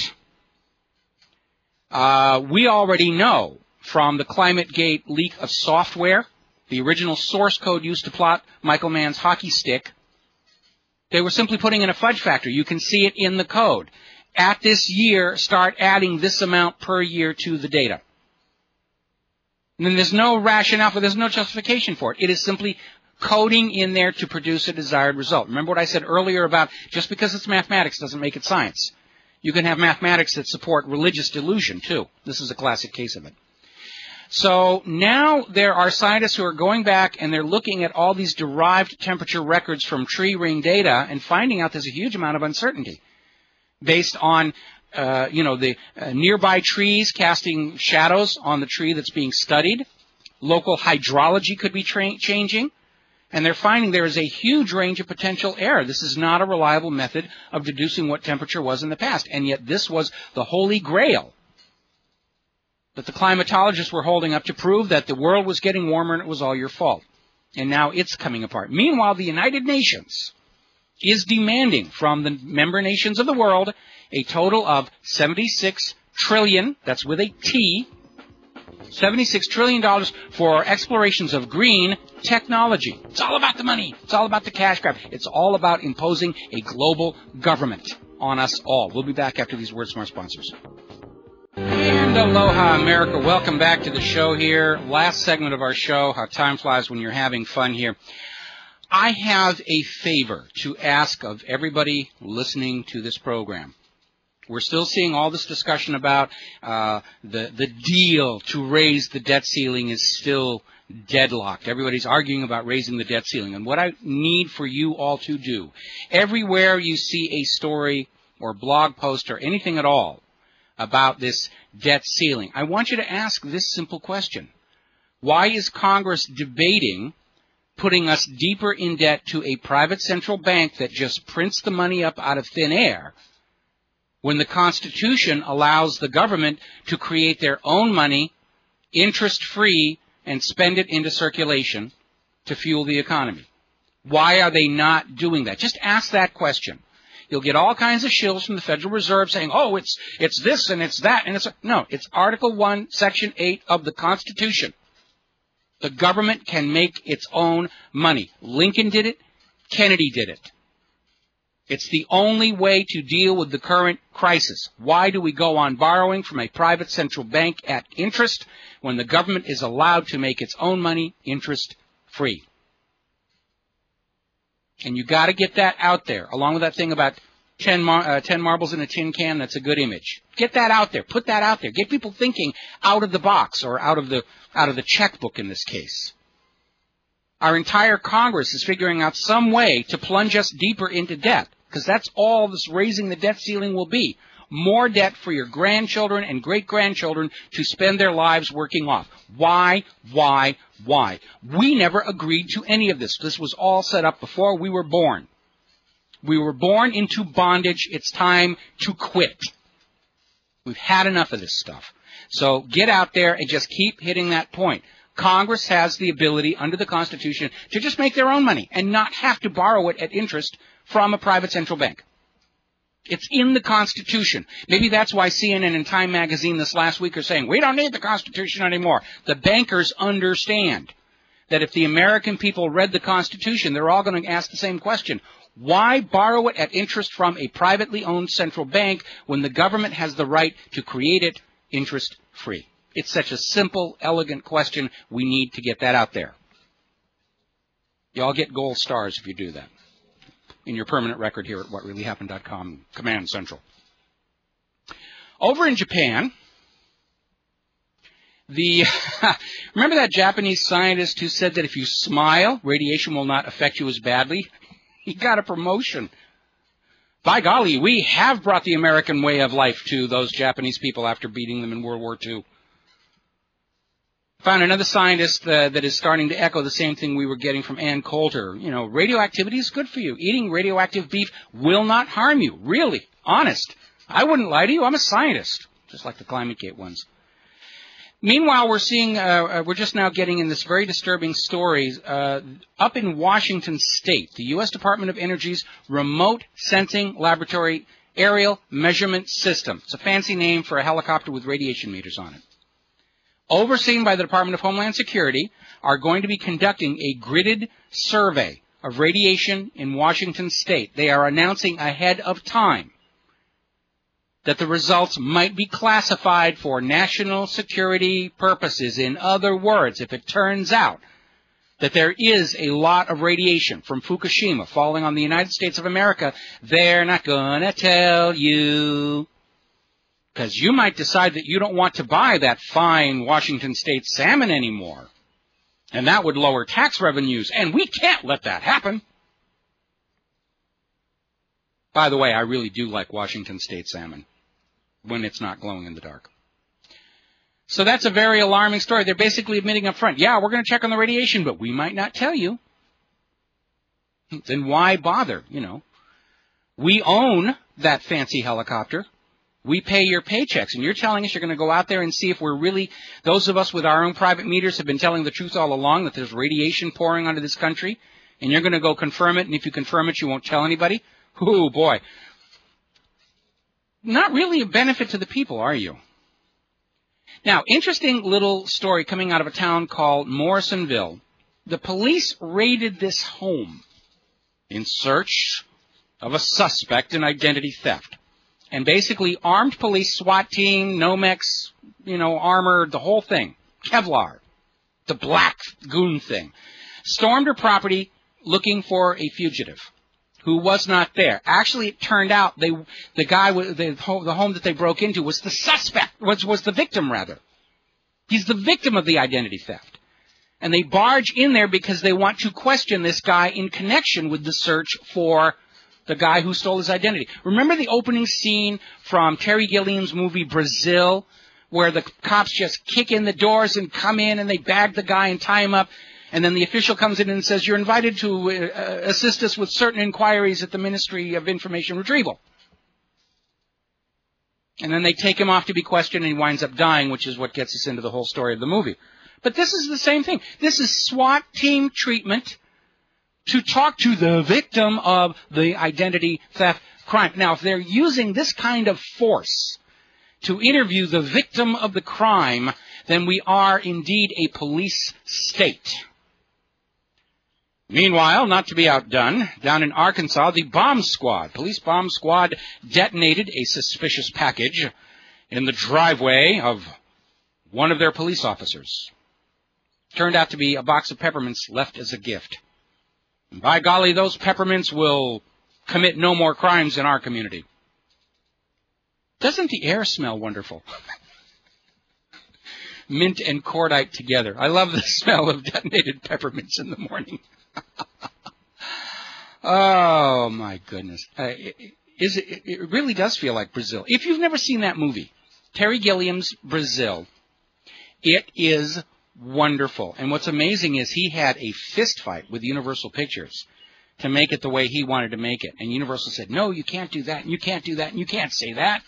We already know from the ClimateGate leak of software, the original source code used to plot Michael Mann's hockey stick, they were simply putting in a fudge factor. You can see it in the code. At this year, start adding this amount per year to the data. And then there's no rationale for, there's no justification for it. It is simply coding in there to produce a desired result. Remember what I said earlier about just because it's mathematics doesn't make it science. You can have mathematics that support religious delusion, too. This is a classic case of it. So now there are scientists who are going back and they're looking at all these derived temperature records from tree ring data and finding out there's a huge amount of uncertainty based on, the nearby trees casting shadows on the tree that's being studied. Local hydrology could be changing. And they're finding there is a huge range of potential error. This is not a reliable method of deducing what temperature was in the past. And yet this was the holy grail that the climatologists were holding up to prove that the world was getting warmer and it was all your fault. And now it's coming apart. Meanwhile, the United Nations is demanding from the member nations of the world a total of $76 trillion, that's with a T, $76 trillion for explorations of green technology. It's all about the money. It's all about the cash grab. It's all about imposing a global government on us all. We'll be back after these words from our sponsors. And aloha, America. Welcome back to the show here. Last segment of our show, how time flies when you're having fun here. I have a favor to ask of everybody listening to this program. We're still seeing all this discussion about the deal to raise the debt ceiling is still deadlocked. Everybody's arguing about raising the debt ceiling. And what I need for you all to do, everywhere you see a story or blog post or anything at all about this debt ceiling, I want you to ask this simple question. Why is Congress debating putting us deeper in debt to a private central bank that just prints the money up out of thin air when the Constitution allows the government to create their own money, interest-free, and spend it into circulation to fuel the economy? Why are they not doing that? Just ask that question. You'll get all kinds of shills from the Federal Reserve saying, oh, it's this and it's that. And it's no, it's Article 1, Section 8 of the Constitution. The government can make its own money. Lincoln did it. Kennedy did it. It's the only way to deal with the current crisis. Why do we go on borrowing from a private central bank at interest when the government is allowed to make its own money interest-free? And you got to get that out there, along with that thing about 10 marbles in a tin can. That's a good image. Get that out there. Put that out there. Get people thinking out of the box, or out of the checkbook in this case. Our entire Congress is figuring out some way to plunge us deeper into debt, because that's all this raising the debt ceiling will be. More debt for your grandchildren and great-grandchildren to spend their lives working off. Why? We never agreed to any of this. This was all set up before we were born. We were born into bondage. It's time to quit. We've had enough of this stuff. So get out there and just keep hitting that point. Congress has the ability under the Constitution to just make their own money and not have to borrow it at interest from a private central bank. It's in the Constitution. Maybe that's why CNN and Time Magazine this last week are saying, we don't need the Constitution anymore. The bankers understand that if the American people read the Constitution, they're all going to ask the same question. Why borrow it at interest from a privately owned central bank when the government has the right to create it interest-free? It's such a simple, elegant question. We need to get that out there. You all get gold stars if you do that in your permanent record here at whatreallyhappened.com, Command Central. Over in Japan, remember that Japanese scientist who said that if you smile, radiation will not affect you as badly? He got a promotion. By golly, we have brought the American way of life to those Japanese people after beating them in World War II. Found another scientist that is starting to echo the same thing we were getting from Ann Coulter. You know, radioactivity is good for you. Eating radioactive beef will not harm you. Really. Honest. I wouldn't lie to you. I'm a scientist. Just like the ClimateGate ones. Meanwhile, we're seeing, we're just now getting in this very disturbing story, up in Washington State, the U.S. Department of Energy's Remote Sensing Laboratory Aerial Measurement System. It's a fancy name for a helicopter with radiation meters on it. Overseen by the Department of Homeland Security, are going to be conducting a gridded survey of radiation in Washington State. They are announcing ahead of time that the results might be classified for national security purposes. In other words, if it turns out that there is a lot of radiation from Fukushima falling on the United States of America, they're not going to tell you. Because you might decide that you don't want to buy that fine Washington State salmon anymore. And that would lower tax revenues, and we can't let that happen. By the way, I really do like Washington State salmon when it's not glowing in the dark. So that's a very alarming story. They're basically admitting up front, yeah, we're going to check on the radiation, but we might not tell you. Then why bother, you know? We own that fancy helicopter. We pay your paychecks, and you're telling us you're going to go out there and see if we're really, those of us with our own private meters have been telling the truth all along, that there's radiation pouring onto this country, and you're going to go confirm it, and if you confirm it, you won't tell anybody? Oh, boy. Not really a benefit to the people, are you? Now, interesting little story coming out of a town called Morrisonville. The police raided this home in search of a suspect in identity theft. And basically, armed police, SWAT team, Nomex, armor, the whole thing, Kevlar, the black goon thing, stormed her property looking for a fugitive who was not there. Actually, it turned out the home that they broke into was the suspect, was the victim, rather. He's the victim of the identity theft. And they barge in there because they want to question this guy in connection with the search for the guy who stole his identity. Remember the opening scene from Terry Gilliam's movie Brazil, where the cops just kick in the doors and come in and they bag the guy and tie him up, and then the official comes in and says, you're invited to assist us with certain inquiries at the Ministry of Information Retrieval. And then they take him off to be questioned and he winds up dying, which is what gets us into the whole story of the movie. But this is the same thing. This is SWAT team treatment to talk to the victim of the identity theft crime. Now, if they're using this kind of force to interview the victim of the crime, then we are indeed a police state. Meanwhile, not to be outdone, down in Arkansas, the police bomb squad detonated a suspicious package in the driveway of one of their police officers. Turned out to be a box of peppermints left as a gift. And by golly, those peppermints will commit no more crimes in our community. Doesn't the air smell wonderful? Mint and cordite together. I love the smell of detonated peppermints in the morning. Oh, my goodness. It really does feel like Brazil. If you've never seen that movie, Terry Gilliam's Brazil, it is wonderful. And what's amazing is he had a fist fight with Universal Pictures to make it the way he wanted to make it. And Universal said, no, you can't do that, and you can't do that, and you can't say that.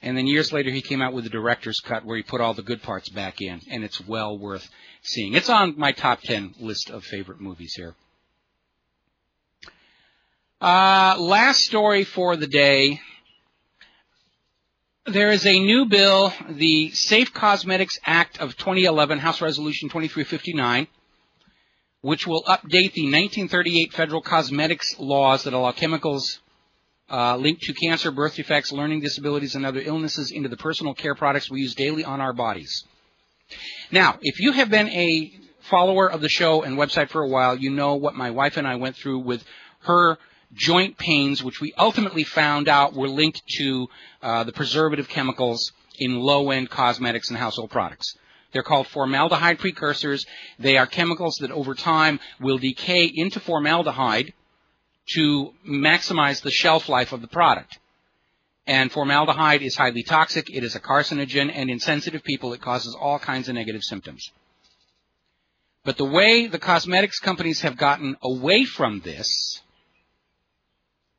And then years later, he came out with the director's cut where he put all the good parts back in, and it's well worth seeing. It's on my top 10 list of favorite movies here. Last story for the day. There is a new bill, the Safe Cosmetics Act of 2011, House Resolution 2359, which will update the 1938 federal cosmetics laws that allow chemicals linked to cancer, birth defects, learning disabilities, and other illnesses into the personal care products we use daily on our bodies. Now, if you have been a follower of the show and website for a while, you know what my wife and I went through with her joint pains, which we ultimately found out were linked to the preservative chemicals in low-end cosmetics and household products. They're called formaldehyde precursors. They are chemicals that over time will decay into formaldehyde to maximize the shelf life of the product. And formaldehyde is highly toxic. It is a carcinogen, and in sensitive people it causes all kinds of negative symptoms. But the way the cosmetics companies have gotten away from this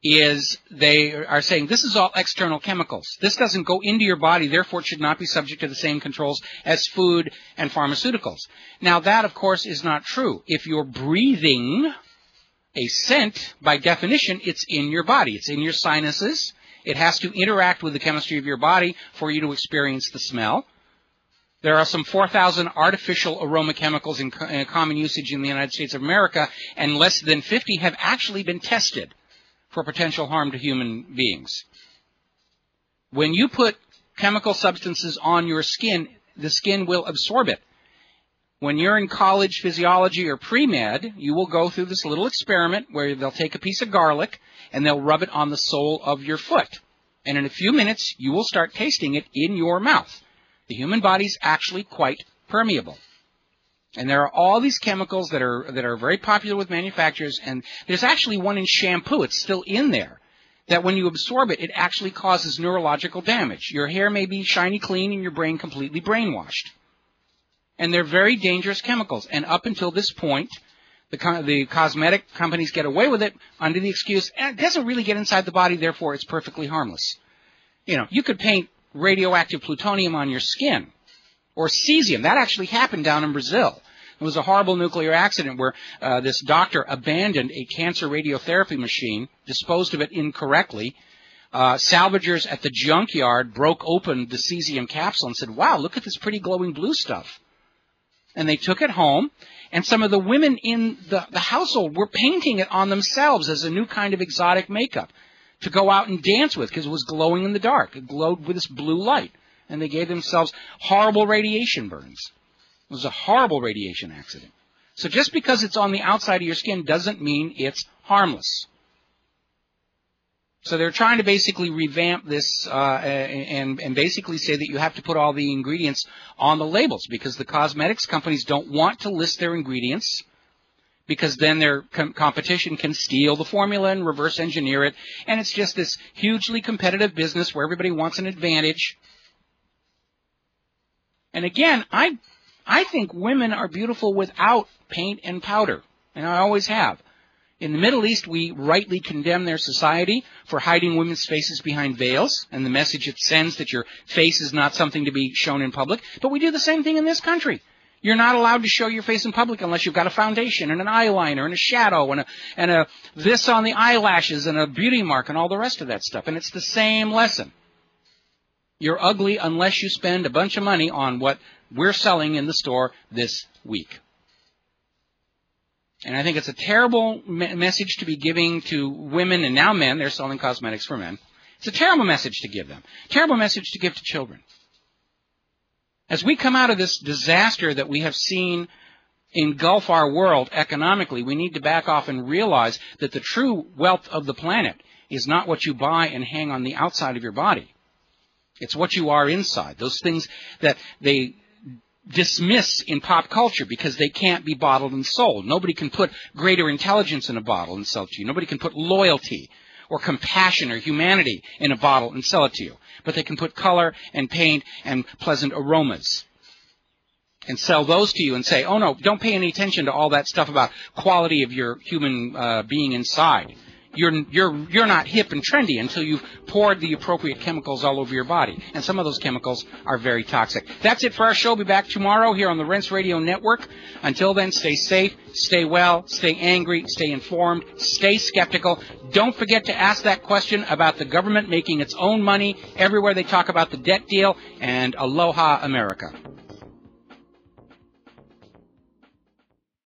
is they are saying this is all external chemicals. This doesn't go into your body, therefore it should not be subject to the same controls as food and pharmaceuticals. Now that, of course, is not true. If you're breathing a scent, by definition, it's in your body. It's in your sinuses. It has to interact with the chemistry of your body for you to experience the smell. There are some 4,000 artificial aroma chemicals in common usage in the United States of America, and less than 50 have actually been tested for potential harm to human beings. When you put chemical substances on your skin, the skin will absorb it. When you're in college physiology or pre-med, you will go through this little experiment where they'll take a piece of garlic and they'll rub it on the sole of your foot. And in a few minutes, you will start tasting it in your mouth. The human body's actually quite permeable. And there are all these chemicals that are very popular with manufacturers, and there's actually one in shampoo. It's still in there. That when you absorb it, it actually causes neurological damage. Your hair may be shiny clean and your brain completely brainwashed. And they're very dangerous chemicals. And up until this point, the cosmetic companies get away with it under the excuse, it doesn't really get inside the body, therefore it's perfectly harmless. You know, you could paint radioactive plutonium on your skin. Or cesium. That actually happened down in Brazil. It was a horrible nuclear accident where this doctor abandoned a cancer radiotherapy machine, disposed of it incorrectly. Salvagers at the junkyard broke open the cesium capsule and said, wow, look at this pretty glowing blue stuff. And they took it home, and some of the women in the household were painting it on themselves as a new kind of exotic makeup to go out and dance with because it was glowing in the dark. It glowed with this blue light. And they gave themselves horrible radiation burns. It was a horrible radiation accident. So just because it's on the outside of your skin doesn't mean it's harmless. So they're trying to basically revamp this and basically say that you have to put all the ingredients on the labels because the cosmetics companies don't want to list their ingredients because then their competition can steal the formula and reverse engineer it. And it's just this hugely competitive business where everybody wants an advantage. And again, I think women are beautiful without paint and powder, and I always have. In the Middle East, we rightly condemn their society for hiding women's faces behind veils and the message it sends that your face is not something to be shown in public. But we do the same thing in this country. You're not allowed to show your face in public unless you've got a foundation and an eyeliner and a shadow and a this on the eyelashes and a beauty mark and all the rest of that stuff. And it's the same lesson. You're ugly unless you spend a bunch of money on what we're selling in the store this week. And I think it's a terrible message to be giving to women and now men. They're selling cosmetics for men. It's a terrible message to give them. Terrible message to give to children. As we come out of this disaster that we have seen engulf our world economically, we need to back off and realize that the true wealth of the planet is not what you buy and hang on the outside of your body. It's what you are inside. Those things that they dismiss in pop culture because they can't be bottled and sold. Nobody can put greater intelligence in a bottle and sell it to you. Nobody can put loyalty or compassion or humanity in a bottle and sell it to you. But they can put color and paint and pleasant aromas and sell those to you and say, oh no, don't pay any attention to all that stuff about quality of your human being inside. You're not hip and trendy until you've poured the appropriate chemicals all over your body. And some of those chemicals are very toxic. That's it for our show. We'll be back tomorrow here on the Rinse Radio Network. Until then, stay safe, stay well, stay angry, stay informed, stay skeptical. Don't forget to ask that question about the government making its own money everywhere they talk about the debt deal. And aloha, America.